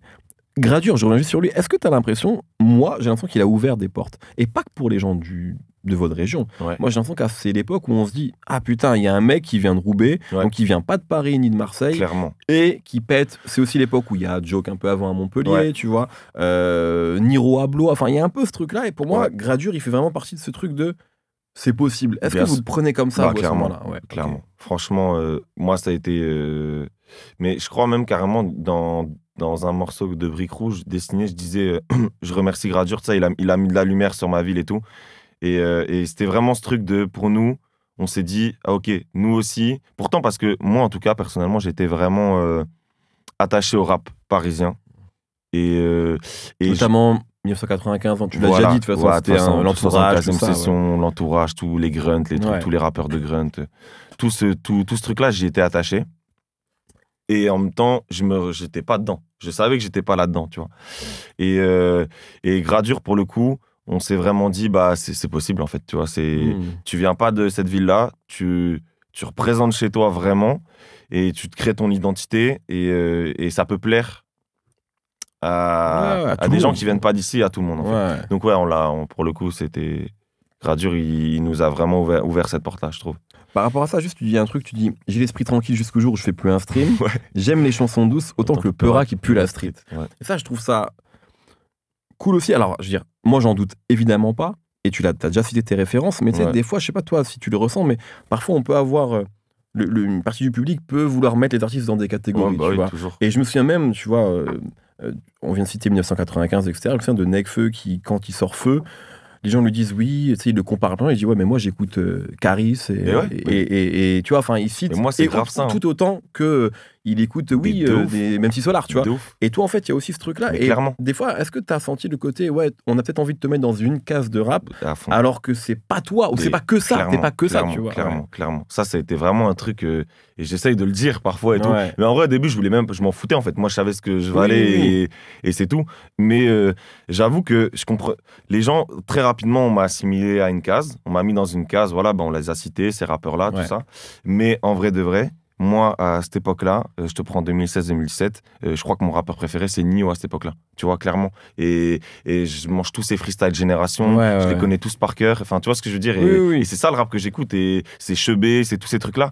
Speaker 1: Gradure, je reviens juste sur lui. Est-ce que tu as l'impression, moi, j'ai l'impression qu'il a ouvert des portes. Et pas que pour les gens de votre région. Moi, j'ai l'impression que c'est l'époque où on se dit ah putain, il y a un mec qui vient de Roubaix, donc il vient pas de Paris ni de Marseille.
Speaker 2: Clairement.
Speaker 1: Et qui pète. C'est aussi l'époque où il y a Joke un peu avant à Montpellier, tu vois. Niro à Blois. Enfin, il y a un peu ce truc-là. Et pour moi, Gradure, il fait vraiment partie de ce truc de c'est possible. Est-ce que vous le prenez comme ça
Speaker 2: clairement,
Speaker 1: là
Speaker 2: clairement. Okay. Franchement, moi, ça a été. Mais je crois même carrément dans un morceau de Brick Rouge dessiné, je disais je remercie Gradure, ça, il a mis de la lumière sur ma ville et tout. Et c'était vraiment ce truc pour nous, on s'est dit, ah ok, nous aussi. Pourtant, parce que moi, en tout cas, personnellement, j'étais vraiment attaché au rap parisien. Et
Speaker 1: notamment 1995, tu l'as déjà dit, de toute façon, c'était l'entourage,
Speaker 2: l'entourage, tous les grunts, tous les rappeurs de grunt. Tout ce truc-là, j'y étais attaché. Et en même temps, j'étais pas dedans. Je savais que j'étais pas là-dedans, tu vois. Et Gradure, pour le coup, on s'est vraiment dit, c'est possible, en fait, tu vois. Tu viens pas de cette ville-là, tu représentes chez toi vraiment, et tu te crées ton identité, et ça peut plaire à des gens qui viennent pas d'ici, à tout le monde, en fait. Donc pour le coup, c'était... Gradure, il nous a vraiment ouvert cette porte-là, je trouve.
Speaker 1: Par rapport à ça, juste tu dis un truc, tu dis j'ai l'esprit tranquille jusqu'au jour où je fais plus un stream. J'aime les chansons douces autant que le Peura qui pue la street. Et ça, je trouve ça cool aussi. Alors, je veux dire, moi, j'en doute évidemment pas. Et tu as déjà cité tes références, mais tu sais, des fois, je sais pas toi si tu le ressens, mais parfois on peut avoir une partie du public peut vouloir mettre les artistes dans des catégories. Tu vois.
Speaker 2: Toujours.
Speaker 1: Et je me souviens même, tu vois, on vient de citer 1995, etc. Je me souviens de Nekfeu qui, quand il sort Feu, les gens lui disent oui, tu sais, il le compare et il dit ouais, mais moi j'écoute Caris et tu vois, enfin il cite.
Speaker 2: Et moi c'est grave ça.
Speaker 1: Tout autant que il écoute même si Solar, tu vois. Et toi en fait, il y a aussi ce truc là. Et
Speaker 2: clairement.
Speaker 1: Des fois, est-ce que tu as senti le côté on a peut-être envie de te mettre dans une case de rap alors que c'est pas toi ou c'est pas que ça, t'es pas que ça, tu vois.
Speaker 2: Clairement. Ça a été vraiment un truc et j'essaye de le dire parfois et tout. Mais en vrai au début, je m'en foutais en fait. Moi je savais ce que je valais et c'est tout. Mais j'avoue que je comprends. Les gens très rapidement on m'a assimilé à une case. On m'a mis dans une case. Voilà, on les a cités ces rappeurs là, tout ça. Mais en vrai de vrai. moi, à cette époque-là, je te prends 2016-2017, je crois que mon rappeur préféré, c'est Nio à cette époque-là. Tu vois, clairement. Et je mange tous ces freestyle génération. Je les connais tous par cœur. Enfin, tu vois ce que je veux dire. Et c'est ça le rap que j'écoute. Et c'est Chebé, c'est tous ces trucs-là.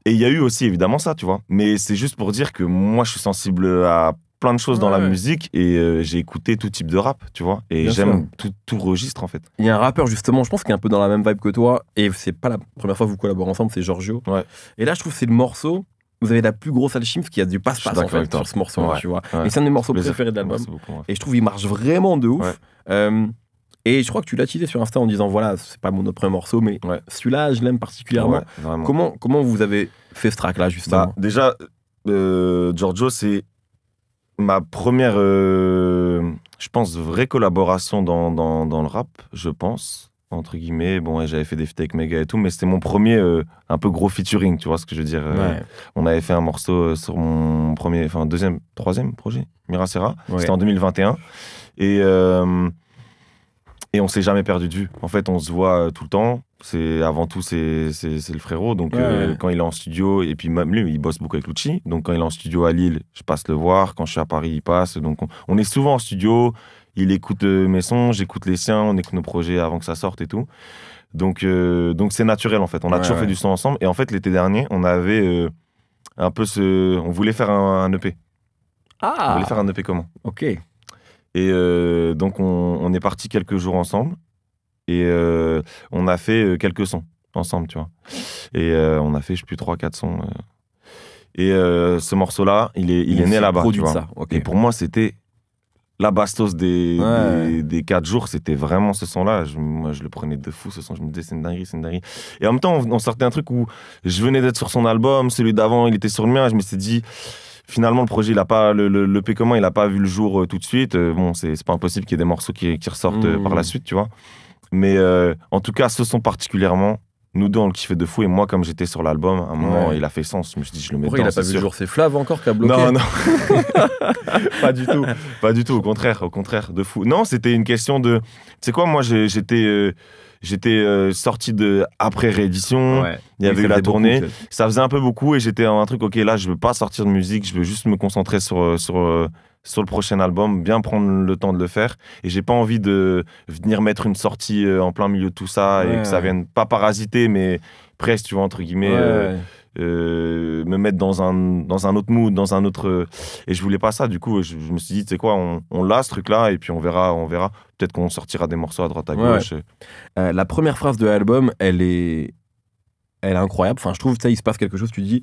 Speaker 2: Et il y a eu aussi, évidemment, ça, tu vois. Mais c'est juste pour dire que moi, je suis sensible à plein de choses dans la musique et j'ai écouté tout type de rap, tu vois. Et bien j'aime tout registre, en fait.
Speaker 1: Il y a un rappeur, justement, je pense, qui est un peu dans la même vibe que toi. Et c'est pas la première fois que vous collaborez ensemble, c'est Giorgio. Et là, je trouve que c'est le morceau. Vous avez la plus grosse alchimie parce qu'il y a du passe-passe en fait sur ce morceau, tu vois. Et c'est un des morceaux préférés de l'album. Et je trouve qu'il marche vraiment de ouf. Et je crois que tu l'as teasé sur Insta en disant voilà, c'est pas mon autre premier morceau, mais celui-là, je l'aime particulièrement. Comment vous avez fait ce track-là, justement?
Speaker 2: Déjà, Giorgio, c'est ma première, je pense, vraie collaboration dans le rap, je pense. Entre guillemets, bon, j'avais fait des feats avec Mega et tout, mais c'était mon premier un peu gros featuring, tu vois ce que je veux dire. On avait fait un morceau sur mon premier, enfin deuxième, troisième projet, Miracera. C'était en 2021. Et on s'est jamais perdu de vue. En fait, on se voit tout le temps. Avant tout, c'est le frérot. Donc, quand il est en studio, et puis même lui, il bosse beaucoup avec Lucci. Donc, quand il est en studio à Lille, je passe le voir. Quand je suis à Paris, il passe. Donc, on est souvent en studio. Il écoute mes sons, j'écoute les siens. On écoute nos projets avant que ça sorte et tout. Donc c'est naturel, en fait. On a toujours fait du son ensemble. Et en fait, l'été dernier, on avait un peu on voulait faire un EP. On voulait faire un EP commun.
Speaker 1: Ok.
Speaker 2: Et donc, on est partis quelques jours ensemble et on a fait quelques sons ensemble, tu vois. Et on a fait, je sais plus, 3-4 sons. Et ce morceau-là, il est né là-bas, tu vois. Et pour moi, c'était la bastos des 4 jours, c'était vraiment ce son-là. Moi, je le prenais de fou, ce son. Je me disais, c'est une dinguerie, c'est une dinguerie. Et en même temps, on sortait un truc où je venais d'être sur son album, celui d'avant, il était sur le mien. Je me suis dit... Finalement, le projet, le P commun, il n'a pas vu le jour tout de suite. Bon, c'est pas impossible qu'il y ait des morceaux qui ressortent par la suite, tu vois. Mais en tout cas, ce son particulièrement, nous deux, on le kiffait de fou. Et moi, comme j'étais sur l'album, à un moment, il a fait sens. Je me suis dit, je le mets dedans.
Speaker 1: Il n'a pas vu le jour, c'est Flav encore qui a bloqué?
Speaker 2: Non. Pas du tout. Pas du tout. Au contraire, de fou. Non, c'était une question de... Tu sais quoi, moi, j'étais sorti après réédition, il y avait eu la tournée, ça faisait un peu beaucoup et j'étais en un truc, ok, là je veux pas sortir de musique, je veux juste me concentrer sur le prochain album, bien prendre le temps de le faire et j'ai pas envie de venir mettre une sortie en plein milieu de tout ça et que ça vienne pas parasiter mais presque, tu vois, entre guillemets, me mettre dans un autre mood, dans un autre... Et je voulais pas ça, du coup, je me suis dit, tu sais quoi, on l'a ce truc-là, et puis on verra. Peut-être qu'on sortira des morceaux à droite, à gauche.
Speaker 1: La première phrase de l'album, elle est incroyable. Enfin, je trouve, tu sais, il se passe quelque chose, tu dis,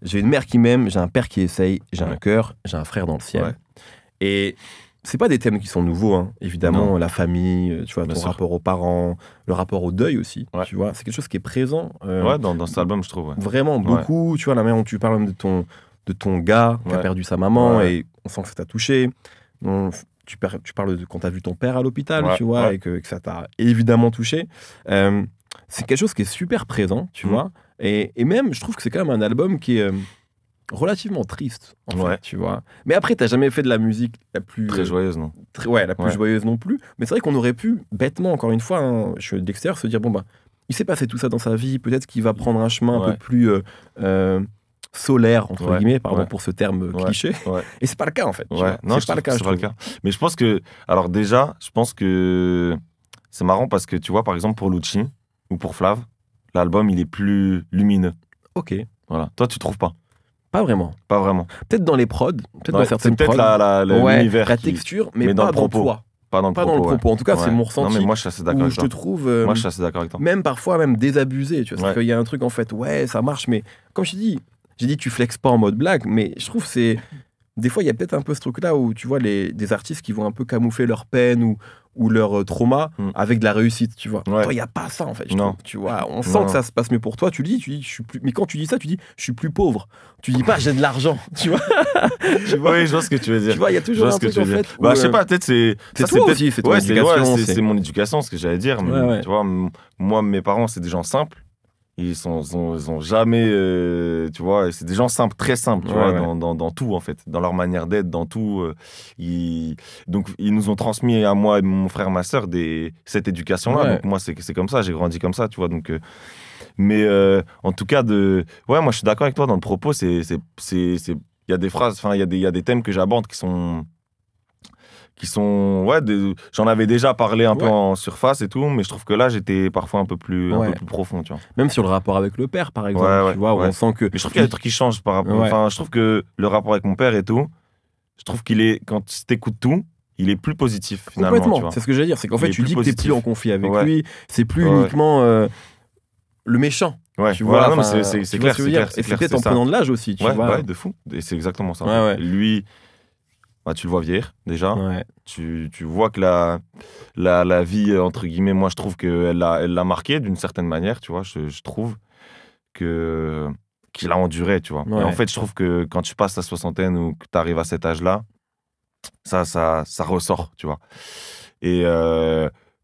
Speaker 1: j'ai une mère qui m'aime, j'ai un père qui essaye, j'ai un cœur, j'ai un frère dans le ciel. Et... c'est pas des thèmes qui sont nouveaux, hein. Évidemment, la famille, tu vois, ton rapport aux parents, le rapport au deuil aussi, tu vois, c'est quelque chose qui est présent.
Speaker 2: Dans cet album, je trouve.
Speaker 1: Vraiment, beaucoup, tu vois, la manière dont tu parles même de ton gars qui a perdu sa maman et on sent que ça t'a touché. Tu parles de quand t'as vu ton père à l'hôpital, tu vois, et que ça t'a évidemment touché. C'est quelque chose qui est super présent, tu vois, et même, je trouve que c'est quand même un album qui est... relativement triste, en fait, tu vois. Mais après, t'as jamais fait de la musique la plus...
Speaker 2: très joyeuse, non?
Speaker 1: La plus joyeuse non plus. Mais c'est vrai qu'on aurait pu, bêtement, encore une fois, hein, je suis d'extérieur, se dire, bon, bah, il s'est passé tout ça dans sa vie, peut-être qu'il va prendre un chemin un peu plus solaire, entre guillemets, pardon pour ce terme cliché. Et c'est pas le cas, en fait.
Speaker 2: Non, c'est pas le cas, c'est pas le cas. Mais je pense que... Alors déjà, je pense que c'est marrant parce que, tu vois, par exemple, pour Lucci ou pour Flav, l'album, il est plus lumineux.
Speaker 1: Ok.
Speaker 2: Voilà. Toi, tu trouves pas?
Speaker 1: Pas vraiment. Peut-être dans les prods, peut-être dans certaines prods.
Speaker 2: C'est peut-être l'univers.
Speaker 1: La texture, mais pas dans le propos.
Speaker 2: Pas dans le propos.
Speaker 1: En tout cas, c'est mon ressenti.
Speaker 2: Non, mais moi, je suis assez d'accord avec toi.
Speaker 1: Je te trouve.
Speaker 2: Moi, je suis assez d'accord avec toi.
Speaker 1: Même parfois, même désabusé. Tu vois, parce qu'il y a un truc, en fait, ça marche, mais comme je t'ai dit, tu flexes pas en mode blague, mais je trouve que c'est. Des fois, il y a peut-être un peu ce truc-là où tu vois des artistes qui vont un peu camoufler leur peine ou leur trauma avec de la réussite, tu vois. Toi, il n'y a pas ça, en fait, je trouve, tu vois. On sent que ça se passe mieux pour toi. Tu dis, je suis plus... Mais quand tu dis ça, tu dis, je suis plus pauvre. Tu dis pas, j'ai de l'argent, tu vois.
Speaker 2: Oui, je vois ce que tu veux dire.
Speaker 1: Tu vois, il y a toujours un truc, en fait.
Speaker 2: Je sais pas, peut-être c'est...
Speaker 1: C'est toi aussi, c'est ton éducation.
Speaker 2: C'est mon éducation, ce que j'allais dire. Tu vois, moi, mes parents, c'est des gens simples. Ils ont jamais, tu vois, c'est des gens simples, très simples, tu vois, dans tout, en fait, dans leur manière d'être, dans tout. Donc, ils nous ont transmis à moi et mon frère, ma sœur, cette éducation-là. Donc, moi, c'est comme ça, j'ai grandi comme ça, tu vois. Donc, mais en tout cas, moi, je suis d'accord avec toi dans le propos. Il y a des phrases, enfin, il y a des thèmes que j'aborde qui sont j'en avais déjà parlé un peu en surface et tout, mais je trouve que là j'étais parfois un peu plus profond, tu vois.
Speaker 1: Même sur le rapport avec le père, par exemple, tu vois, où on sent que...
Speaker 2: Mais je trouve qu'il y a des trucs qui changent par rapport... Enfin, je trouve que le rapport avec mon père et tout, je trouve qu'il est, quand tu t'écoutes tout, il est plus positif, finalement.
Speaker 1: Complètement, c'est ce que j'allais dire, c'est qu'en fait, tu dis que t'es plus en conflit avec lui, c'est plus uniquement le méchant. Tu vois,
Speaker 2: non, mais c'est clair, c'est clair.
Speaker 1: Et c'est peut-être en prenant de l'âge aussi, tu vois.
Speaker 2: Ouais, de fou. Et c'est exactement ça. Lui... Bah, tu le vois vieillir, déjà. Tu vois que la vie, entre guillemets, moi, je trouve qu'elle l'a marqué d'une certaine manière, tu vois. Je trouve qu'il a enduré, tu vois. Et en fait, je trouve que quand tu passes la soixantaine ou que tu arrives à cet âge-là, ça ressort, tu vois. Et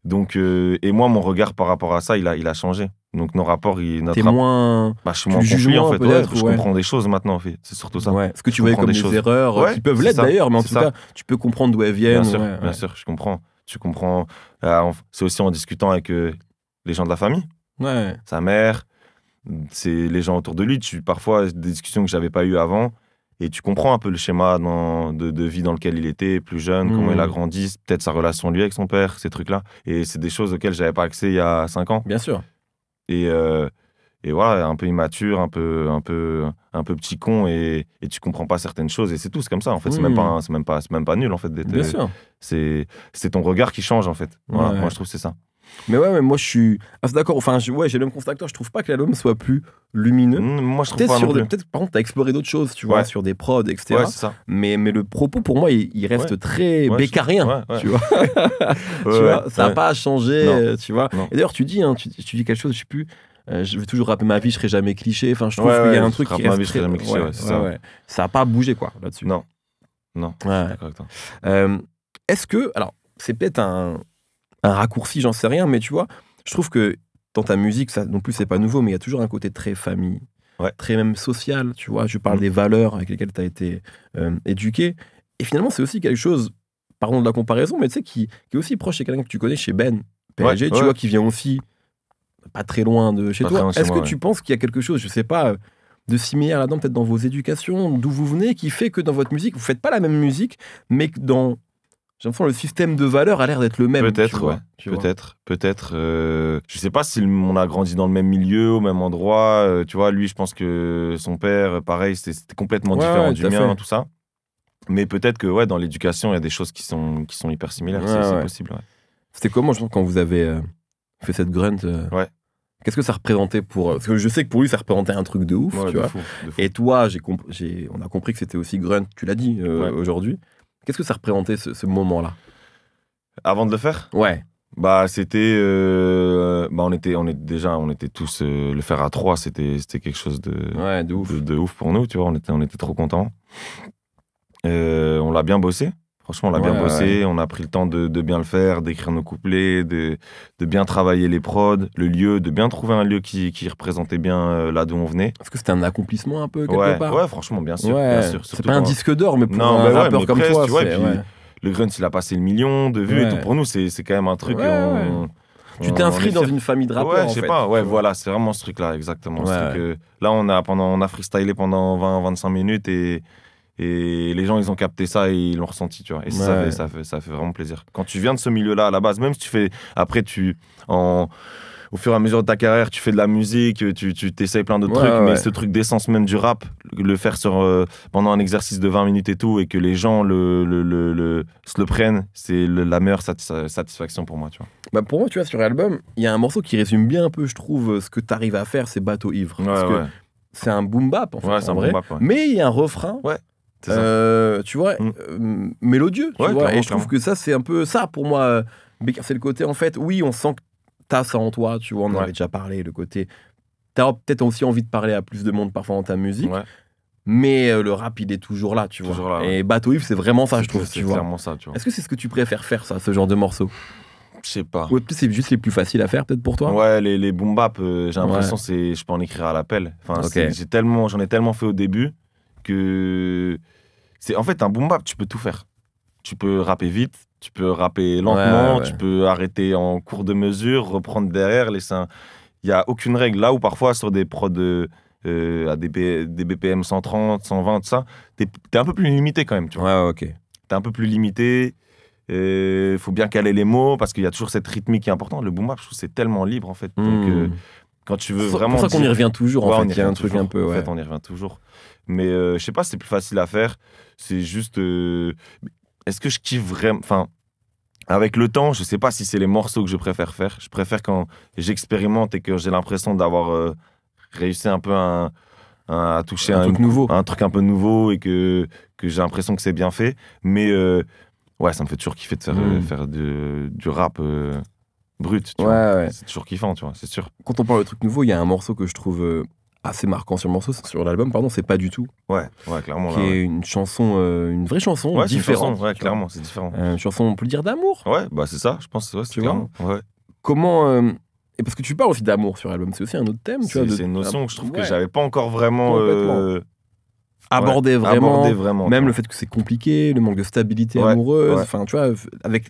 Speaker 2: donc, et moi, mon regard par rapport à ça, il a changé. Donc, nos rapports,
Speaker 1: t'es moins...
Speaker 2: je suis moins conflit, en fait. Je comprends des choses maintenant, en fait. C'est surtout ça.
Speaker 1: Ce que tu voyais comme des erreurs, qui peuvent l'être d'ailleurs, mais en tout cas, tu peux comprendre d'où elles viennent.
Speaker 2: Bien sûr, je comprends. Tu comprends. C'est aussi en discutant avec les gens de la famille. Sa mère, c'est les gens autour de lui. Parfois, des discussions que j'avais pas eues avant. Et tu comprends un peu le schéma de vie dans lequel il était, plus jeune, comment il a grandi, peut-être sa relation lui avec son père, ces trucs-là. Et c'est des choses auxquelles j'avais pas accès il y a 5 ans.
Speaker 1: Bien sûr.
Speaker 2: Et voilà, un peu immature, un peu petit con, et tu comprends pas certaines choses, et c'est tout, c'est comme ça, en fait. C'est même pas nul, en fait.
Speaker 1: Bien sûr.
Speaker 2: C'est ton regard qui change, en fait. Voilà, moi, je trouve que c'est ça.
Speaker 1: Mais moi je suis d'accord, enfin j'ai le même constat que toi, je trouve pas que l'album soit plus lumineux.
Speaker 2: Moi je trouve pas non plus.
Speaker 1: Peut-être par contre t'as exploré d'autres choses, tu vois, sur des prods, etc.
Speaker 2: C'est ça.
Speaker 1: Mais le propos pour moi il reste très bécarien, tu vois. Tu vois, ça a pas changé, tu vois. Et d'ailleurs tu dis quelque chose, je sais plus, je vais toujours rapper ma vie, je serai jamais cliché, enfin je trouve qu'il y a un truc qui reste très...
Speaker 2: jamais cliché,
Speaker 1: ça a pas bougé quoi là-dessus.
Speaker 2: Non, je suis d'accord avec toi.
Speaker 1: Est-ce que, alors c'est peut-être un raccourci, j'en sais rien, mais tu vois, je trouve que dans ta musique, ça non plus c'est pas nouveau, mais il y a toujours un côté très famille, très même social, tu vois. Je parle des valeurs avec lesquelles tu as été éduqué. Et finalement, c'est aussi quelque chose, pardon de la comparaison, mais tu sais, qui est aussi proche de quelqu'un que tu connais chez Ben, PSG, tu vois, qui vient aussi pas très loin de chez toi. Est-ce que tu penses qu'il y a quelque chose, je sais pas, de similaire là-dedans, peut-être dans vos éducations, d'où vous venez, qui fait que dans votre musique, vous faites pas la même musique, mais que dans... J'ai l'impression que le système de valeurs a l'air d'être le même.
Speaker 2: Peut-être, peut-être. Je sais pas si on a grandi dans le même milieu, au même endroit. Tu vois, lui, je pense que son père, pareil, c'était complètement différent du mien, tout ça. Mais peut-être que dans l'éducation, il y a des choses qui sont hyper similaires. C'est possible.
Speaker 1: C'était comment, je pense, quand vous avez fait cette grunt Qu'est-ce que ça représentait pour... Parce que je sais que pour lui, ça représentait un truc de ouf, tu vois.
Speaker 2: Fou.
Speaker 1: Et toi, on a compris que c'était aussi grunt, tu l'as dit aujourd'hui. Qu'est-ce que ça représentait ce moment-là?
Speaker 2: Avant de le faire?
Speaker 1: Ouais.
Speaker 2: Bah c'était, on était tous le faire à 3, c'était quelque chose de ouf pour nous, tu vois. On était trop contents. On l'a bien bossé. Franchement, on l'a bien bossé. On a pris le temps de bien le faire, d'écrire nos couplets, de bien travailler les prods, le lieu, de bien trouver un lieu qui représentait bien là d'où on venait.
Speaker 1: Est-ce que c'était un accomplissement un peu quelque part?
Speaker 2: Ouais, franchement, bien sûr. Bien sûr.
Speaker 1: C'est pas un disque d'or, mais pour un rappeur comme toi,
Speaker 2: tu vois, le Grunt, il a passé le million de vues et tout. Pour nous, c'est quand même un truc.
Speaker 1: Tu t'es inscrit dans une famille de rappeurs.
Speaker 2: Ouais, je sais pas. Ouais, voilà, c'est vraiment ce truc-là, exactement. Là, on a freestylé pendant 20-25 minutes et les gens, ils ont capté ça et ils l'ont ressenti, tu vois. Et ça fait vraiment plaisir. Quand tu viens de ce milieu-là, à la base, même si tu fais... Après, au fur et à mesure de ta carrière, tu fais de la musique, tu t'essayes plein d'autres trucs, mais ce truc d'essence même du rap, le faire pendant un exercice de 20 minutes et tout, et que les gens se le prennent, c'est la meilleure satisfaction pour moi, tu vois.
Speaker 1: Bah pour moi, tu vois, sur l'album, il y a un morceau qui résume bien un peu, je trouve, ce que tu arrives à faire, c'est Bateau Ivre. Parce que c'est un boom bap, en fait, en vrai. Mais il y a un refrain... tu vois, mélodieux, tu vois, et je trouve que ça, c'est un peu ça pour moi. C'est le côté, en fait, oui, on sent que t'as ça en toi, tu vois, on en avait déjà parlé, le côté. T'as peut-être aussi envie de parler à plus de monde parfois dans ta musique, mais le rap, il est toujours là, tu vois. Et Bateau Ivre, c'est vraiment ça, je trouve, tu vois.
Speaker 2: C'est clairement ça, tu vois.
Speaker 1: Est-ce que c'est ce que tu préfères faire, ça, ce genre de morceau?
Speaker 2: Je sais pas.
Speaker 1: Ou peut-être c'est juste les plus faciles à faire, peut-être pour toi.
Speaker 2: Ouais, les boom bap, j'ai l'impression que je peux en écrire à l'appel. Enfin, j'en ai tellement fait au début que en fait un boom bap, tu peux tout faire. Tu peux rapper vite, tu peux rapper lentement, tu peux arrêter en cours de mesure, reprendre derrière. Il y a aucune règle. Là où parfois sur des prods à des BPM 130, 120, tout ça, t'es un peu plus limité quand même. Tu vois.
Speaker 1: Ouais, ok.
Speaker 2: T'es un peu plus limité. Il faut bien caler les mots parce qu'il y a toujours cette rythmique qui est importante. Le boom bap, je trouve c'est tellement libre en fait. Donc quand tu veux vraiment.
Speaker 1: C'est pour ça qu'on y revient toujours. En fait, il y a un truc un peu.
Speaker 2: En fait, on y revient toujours. Mais je sais pas si c'est plus facile à faire. C'est juste. Est-ce que je kiffe vraiment. Enfin, avec le temps, je sais pas si c'est les morceaux que je préfère faire. Je préfère quand j'expérimente et que j'ai l'impression d'avoir réussi un peu à toucher
Speaker 1: un
Speaker 2: truc un peu nouveau et que j'ai l'impression que c'est bien fait. Mais. Ouais, ça me fait toujours kiffer de faire du rap brut, tu vois.
Speaker 1: Ouais.
Speaker 2: C'est toujours kiffant, tu vois, c'est sûr.
Speaker 1: Quand on parle de trucs nouveaux, il y a un morceau que je trouve assez marquant sur l'album, pardon, c'est Pas du tout.
Speaker 2: Ouais, clairement.
Speaker 1: Qui est une chanson, une vraie chanson, différente.
Speaker 2: Ouais, clairement, c'est différent.
Speaker 1: Une chanson, on peut le dire, d'amour.
Speaker 2: Ouais, bah c'est ça, je pense,
Speaker 1: tu vois. Ouais. Comment... Et parce que tu parles aussi d'amour sur l'album, c'est aussi un autre thème, tu vois.
Speaker 2: C'est une notion que je trouve que j'avais pas encore vraiment...
Speaker 1: aborder vraiment, même
Speaker 2: le
Speaker 1: fait que c'est compliqué, le manque de stabilité amoureuse, enfin tu vois, avec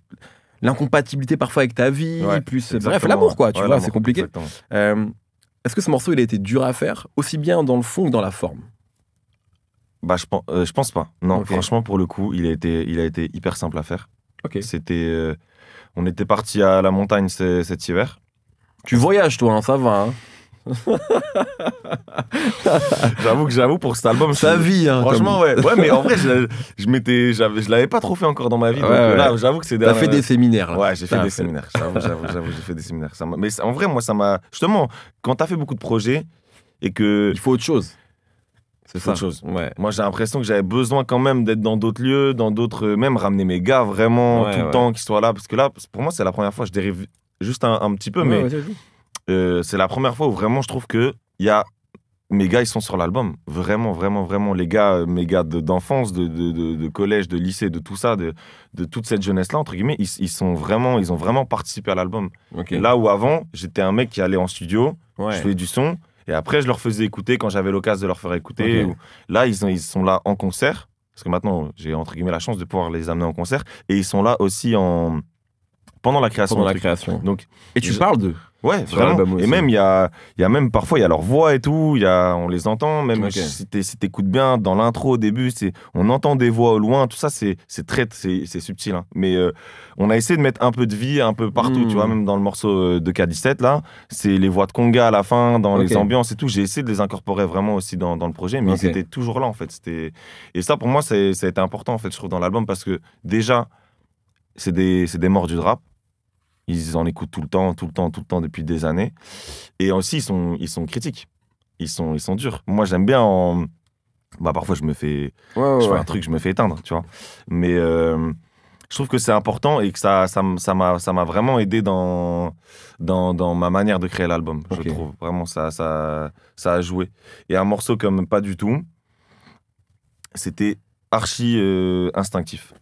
Speaker 1: l'incompatibilité parfois avec ta vie, plus bref l'amour quoi, tu vois, c'est compliqué. Est-ce que ce morceau il a été dur à faire, aussi bien dans le fond que dans la forme?
Speaker 2: Bah je pense pas. Non, franchement pour le coup, il a été hyper simple à faire. C'était, on était parti à la montagne cet hiver.
Speaker 1: Tu voyages toi, hein, ça va. Hein.
Speaker 2: J'avoue pour cet album
Speaker 1: sa vie hein,
Speaker 2: franchement ouais mais en vrai je l'avais pas trop fait encore dans ma vie donc là j'avoue que c'est
Speaker 1: t'as fait des séminaires là.
Speaker 2: Ouais, j'ai fait des séminaires, j'avoue j'ai fait des séminaires, mais en vrai moi ça m'a justement quand t'as fait beaucoup de projets et que
Speaker 1: il faut autre chose.
Speaker 2: C'est ça. Autre chose. Ouais. Moi, j'ai l'impression que j'avais besoin quand même d'être dans d'autres lieux, même ramener mes gars vraiment tout le temps, qu'ils soient là. Parce que là, pour moi, c'est la première fois, je dérive juste un petit peu, mais c'est la première fois où vraiment je trouve que mes gars, ils sont sur l'album. Vraiment, vraiment, vraiment. Les gars, mes gars d'enfance, de collège, de lycée, de tout ça, de toute cette jeunesse-là, entre guillemets, ils ont vraiment participé à l'album. Là où avant, j'étais un mec qui allait en studio, je faisais du son. Et après, je leur faisais écouter quand j'avais l'occasion de leur faire écouter. Là, ils sont là en concert. Parce que maintenant, j'ai entre guillemets la chance de pouvoir les amener en concert. Et ils sont là aussi pendant la création. Donc,
Speaker 1: et tu parles d'eux.
Speaker 2: Ouais, vraiment. Et même, il y a même parfois, il y a leur voix et tout. On les entend. Même si t'écoutes bien dans l'intro au début, on entend des voix au loin. Tout ça, c'est subtil. Hein. Mais on a essayé de mettre un peu de vie un peu partout. Tu vois, même dans le morceau de K17, là, c'est les voix de conga à la fin, dans les ambiances et tout. J'ai essayé de les incorporer vraiment aussi dans le projet. Mais ils étaient toujours là, en fait. Et ça, pour moi, ça a été important, en fait, je trouve, dans l'album. Parce que déjà, c'est des morts du rap. Ils en écoutent tout le temps depuis des années. Et aussi, ils sont critiques. Ils sont durs. Moi, j'aime bien parfois, je fais un truc, je me fais éteindre, tu vois. Mais je trouve que c'est important et que ça m'a vraiment aidé dans ma manière de créer l'album. Je trouve vraiment ça a joué. Et un morceau comme Pas du tout, c'était archi instinctif.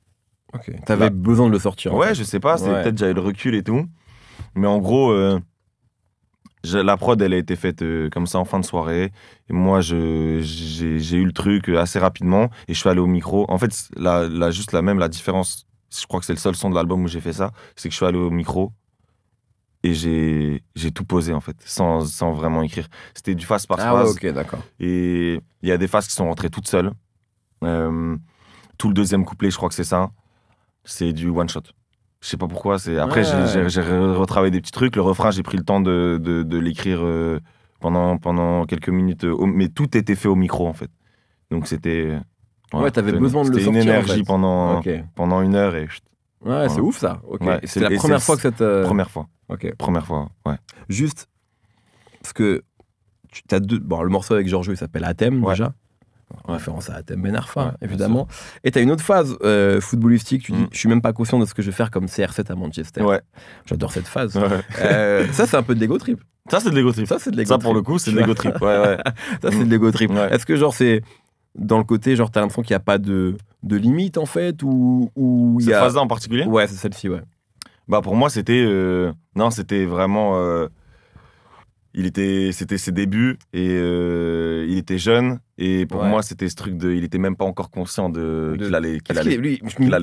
Speaker 1: T'avais besoin de le sortir.
Speaker 2: Ouais, je sais pas, peut-être j'avais le recul et tout. Mais en gros, la prod, elle a été faite comme ça en fin de soirée. Et moi, j'ai eu le truc assez rapidement et je suis allé au micro. En fait, la différence, je crois que c'est le seul son de l'album où j'ai fait ça, c'est que je suis allé au micro et j'ai tout posé en fait, sans vraiment écrire. C'était du phase par phase.
Speaker 1: Ok, d'accord.
Speaker 2: Et il y a des phases qui sont rentrées toutes seules. Tout le deuxième couplet, je crois que c'est ça. C'est du one shot. Je sais pas pourquoi. Après, j'ai retravaillé des petits trucs. Le refrain, j'ai pris le temps de l'écrire pendant quelques minutes. Mais tout était fait au micro, en fait. Donc, c'était...
Speaker 1: Ouais, t'avais besoin de le sortir,
Speaker 2: une énergie
Speaker 1: en fait.
Speaker 2: pendant une heure. Et...
Speaker 1: Ouais, c'est ouf, ça. C'est la première fois que cette...
Speaker 2: Première fois. Première fois, ouais.
Speaker 1: Juste, parce que t'as le morceau avec Giorgio, il s'appelle Athème, déjà. Référence à Athème Ben Arfa, évidemment. Et t'as une autre phase footballistique, tu dis, je suis même pas conscient de ce que je vais faire comme CR7 à Manchester. J'adore cette phase. Ça, c'est un peu de l'ego trip.
Speaker 2: Ça, c'est de l'ego trip. Ça, pour le coup, c'est de l'ego trip. Ça,
Speaker 1: c'est de l'ego trip. Est-ce que, genre, c'est dans le côté, genre, t'as l'impression qu'il n'y a pas de limite, en fait, ou
Speaker 2: cette phase-là en particulier?
Speaker 1: Ouais, c'est celle-ci,
Speaker 2: Bah, pour moi, c'était... non, c'était vraiment... c'était ses débuts et il était jeune. Et pour moi, c'était ce truc de... Il était même pas encore conscient qu'il allait...
Speaker 1: Qu'il allait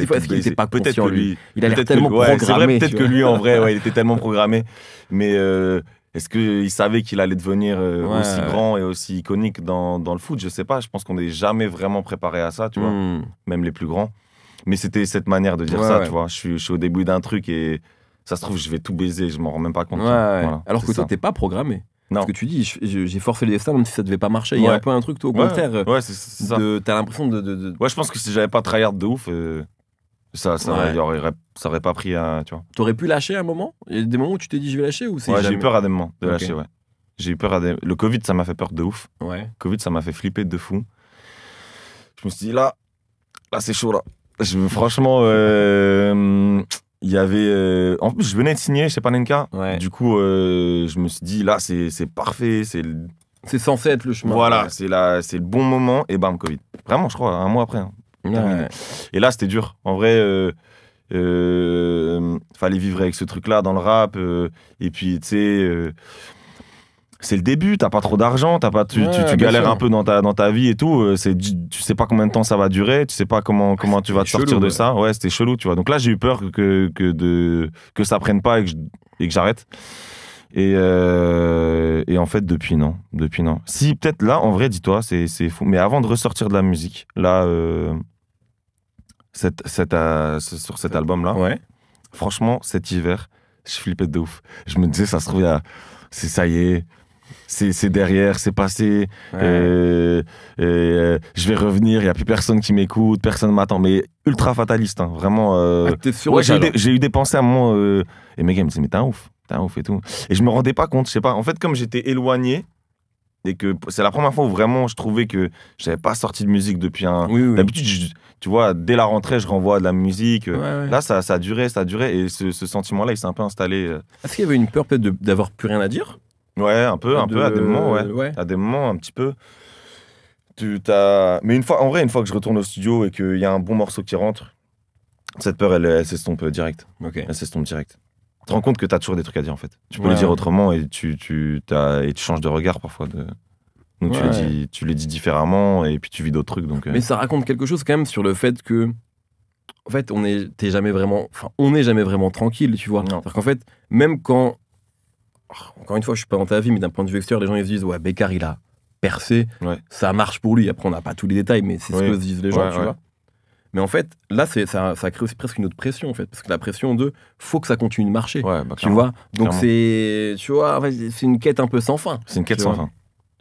Speaker 1: qu'il était pas
Speaker 2: peut-être
Speaker 1: conscient,
Speaker 2: que lui...
Speaker 1: Il a l'air tellement programmé.
Speaker 2: C'est vrai, peut-être que lui, en vrai, il était tellement programmé. Mais est-ce qu'il savait qu'il allait devenir aussi grand et aussi iconique dans le foot? Je sais pas. Je pense qu'on n'est jamais vraiment préparé à ça, tu vois. Même les plus grands. Mais c'était cette manière de dire ça, tu vois. Je suis au début d'un truc et ça se trouve, je vais tout baiser, je m'en rends même pas compte.
Speaker 1: Voilà, alors que toi, t'es pas programmé.
Speaker 2: Non.
Speaker 1: Parce que tu dis, j'ai forcé le destin même si ça devait pas marcher. Il y a un peu un truc, toi, au contraire.
Speaker 2: C'est ça.
Speaker 1: T'as l'impression de...
Speaker 2: Ouais, je pense que si j'avais pas tryhard de ouf, ça aurait pas pris à... Tu vois.
Speaker 1: T'aurais pu lâcher à un moment? Il y a des moments où tu t'es dit, je vais lâcher ou c'est
Speaker 2: j'ai eu peur à des moments de lâcher, J'ai eu peur à des... Le Covid, ça m'a fait peur de ouf.
Speaker 1: Ouais.
Speaker 2: Covid, ça m'a fait flipper de fou. Je me suis dit, là, c'est chaud, là. Franchement, il y avait... En plus, je venais de signer chez Panenka. Du coup, je me suis dit, là, c'est parfait.
Speaker 1: C'est censé être le chemin.
Speaker 2: Voilà, c'est le bon moment. Et bam, Covid. Vraiment, je crois, un mois après. Et là, c'était dur. En vrai, fallait vivre avec ce truc-là dans le rap. Et puis, tu sais... c'est le début, t'as pas trop d'argent, tu galères un peu dans ta vie et tout. Tu sais pas combien de temps ça va durer, tu sais pas comment tu vas te sortir de ça. Ouais, c'était chelou, tu vois. Donc là, j'ai eu peur que ça prenne pas et que j'arrête. Et en fait, depuis non. Si, peut-être là, en vrai, dis-toi, c'est fou. Mais avant de ressortir de la musique, là, sur cet album-là, franchement, cet hiver, je flippais de ouf. Je me disais, ça se trouve, ça y est. C'est derrière, c'est passé. Je vais revenir, il n'y a plus personne qui m'écoute, personne ne m'attend. Mais ultra fataliste, hein, vraiment. J'ai eu des pensées à un moment. Et mes gars me disaient, mais t'es un ouf et tout. Et je me rendais pas compte, je sais pas. En fait, comme j'étais éloigné, et que c'est la première fois où vraiment je trouvais que j'avais pas sorti de musique depuis un. D'habitude, tu vois, dès la rentrée, je renvoie de la musique. Là, ça a duré. Et ce sentiment-là, il s'est un peu installé.
Speaker 1: Est-ce qu'il y avait une peur peut-être d'avoir plus rien à dire?
Speaker 2: Ouais, un peu, à des moments, à des moments, un petit peu. Mais une fois que je retourne au studio et qu'il y a un bon morceau qui rentre, cette peur, elle s'estompe direct. Elle s'estompe direct. Tu te rends compte que tu as toujours des trucs à dire, en fait. Tu peux le dire autrement et tu changes de regard parfois. Donc tu le dis différemment et puis tu vis d'autres trucs. Donc,
Speaker 1: Mais ça raconte quelque chose quand même sur le fait que, en fait, on n'est jamais vraiment tranquille, tu vois. C'est-à-dire qu'en fait, même quand... Encore une fois, je suis pas dans ta vie, mais d'un point de vue extérieur, les gens ils se disent, ouais, Bécard, il a percé, ça marche pour lui. Après, on n'a pas tous les détails, mais c'est ce que se disent les gens, tu vois. Mais en fait, là, ça crée aussi presque une autre pression, en fait, parce que la pression de, faut que ça continue de marcher, tu vois. Donc c'est une quête un peu sans fin.
Speaker 2: C'est une quête sans fin.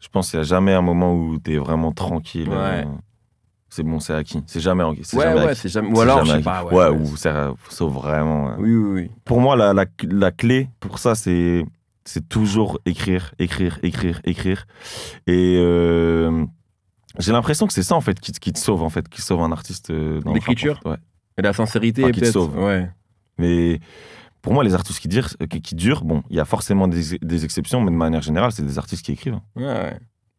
Speaker 2: Je pense qu'il n'y a jamais un moment où tu es vraiment tranquille. C'est bon, c'est acquis. C'est jamais acquis.
Speaker 1: C'est jamais. Ou alors, je sais pas.
Speaker 2: Ou sauf vraiment.
Speaker 1: Oui.
Speaker 2: Pour moi, la clé pour ça, c'est toujours écrire. Et j'ai l'impression que c'est ça, en fait, qui te sauve, en fait, qui sauve un artiste dans
Speaker 1: l'écriture. Et la sincérité,
Speaker 2: qui te sauve. Mais pour moi, les artistes qui durent, bon, il y a forcément des exceptions, mais de manière générale, c'est des artistes qui écrivent.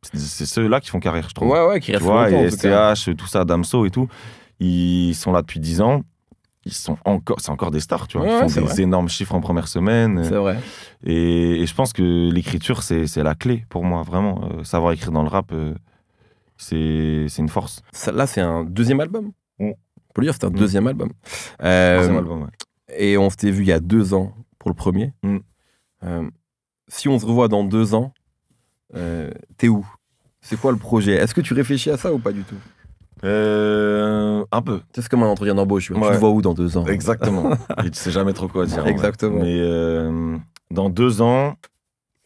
Speaker 2: C'est ceux-là qui font carrière, je trouve.
Speaker 1: Qui restent longtemps,
Speaker 2: et STH, tout ça, Damso et tout, ils sont là depuis 10 ans. C'est encore des stars, tu vois. Ils font des énormes chiffres en première semaine.
Speaker 1: C'est vrai.
Speaker 2: Et je pense que l'écriture, c'est la clé pour moi, vraiment. Savoir écrire dans le rap, c'est une force.
Speaker 1: Là, c'est un deuxième album. On peut le dire, c'est un deuxième album.
Speaker 2: Deuxième album,
Speaker 1: Et on s'était vu il y a 2 ans pour le premier. Si on se revoit dans 2 ans, t'es où? C'est quoi le projet? Est-ce que tu réfléchis à ça ou pas du tout?
Speaker 2: Un peu.
Speaker 1: C'est comme un entretien d'embauche. Tu te vois où dans 2 ans?
Speaker 2: Exactement. Et tu sais jamais trop quoi dire.
Speaker 1: Exactement.
Speaker 2: Mais dans 2 ans,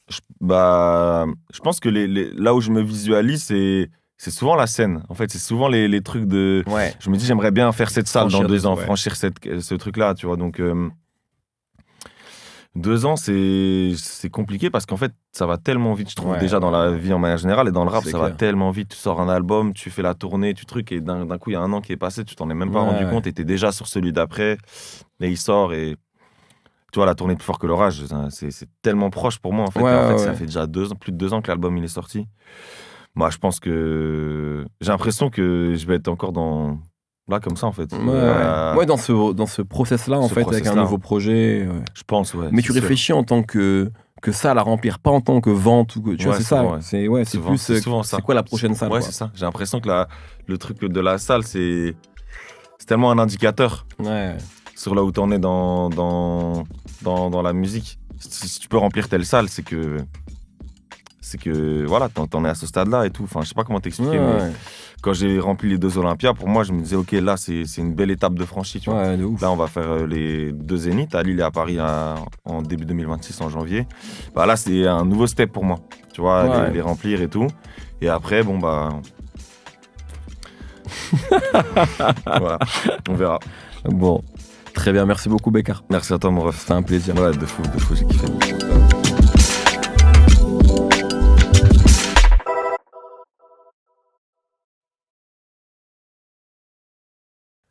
Speaker 2: je pense que là où je me visualise, c'est souvent la scène. En fait, c'est souvent les trucs de... Je me dis, j'aimerais bien faire cette salle dans 2 ans, franchir ce truc-là, tu vois. Donc, 2 ans, c'est compliqué parce qu'en fait, ça va tellement vite, je trouve, déjà dans la vie en manière générale. Et dans le rap, ça va tellement vite. Tu sors un album, tu fais la tournée, tu trucs, et d'un coup, il y a 1 an qui est passé, tu t'en es même pas rendu compte, et t'es déjà sur celui d'après. Et il sort, et tu vois, la tournée Plus fort que l'orage, c'est tellement proche pour moi, en fait. Ça fait déjà plus de 2 ans que l'album il est sorti. Moi, je pense que j'ai l'impression que je vais être encore dans Là, comme ça, en fait.
Speaker 1: Ouais, dans ce process-là, en fait, avec un nouveau projet.
Speaker 2: Je pense, ouais.
Speaker 1: Mais tu réfléchis en tant que salle à remplir, pas en tant que vente. Ou tu vois, c'est ça. C'est plus. C'est quoi la prochaine salle?
Speaker 2: Ouais, c'est ça. J'ai l'impression que le truc de la salle, c'est tellement un indicateur sur là où t'en es dans la musique. Si tu peux remplir telle salle, c'est que voilà, t'en es à ce stade-là et tout. Enfin, je sais pas comment t'expliquer, mais quand j'ai rempli les 2 Olympias, pour moi, je me disais, ok, là, c'est une belle étape de franchie, tu vois.
Speaker 1: De ouf.
Speaker 2: Là, on va faire les 2 Zéniths à Lille et à Paris en début 2026, en janvier. Bah là, c'est un nouveau step pour moi, tu vois, les remplir et tout. Et après, bon, bah... voilà, on verra.
Speaker 1: Bon, très bien, merci beaucoup, Bécard.
Speaker 2: Merci à toi, mon ref.
Speaker 1: C'était un plaisir.
Speaker 2: Ouais, de fou, j'ai kiffé.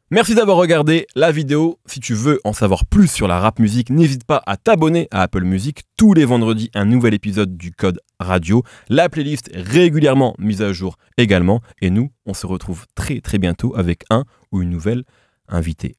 Speaker 1: Merci d'avoir regardé la vidéo. Si tu veux en savoir plus sur la rap musique, n'hésite pas à t'abonner à Apple Music. Tous les vendredis, un nouvel épisode du Code Radio. La playlist est régulièrement mise à jour également. Et nous, on se retrouve très très bientôt avec un ou une nouvelle invitée.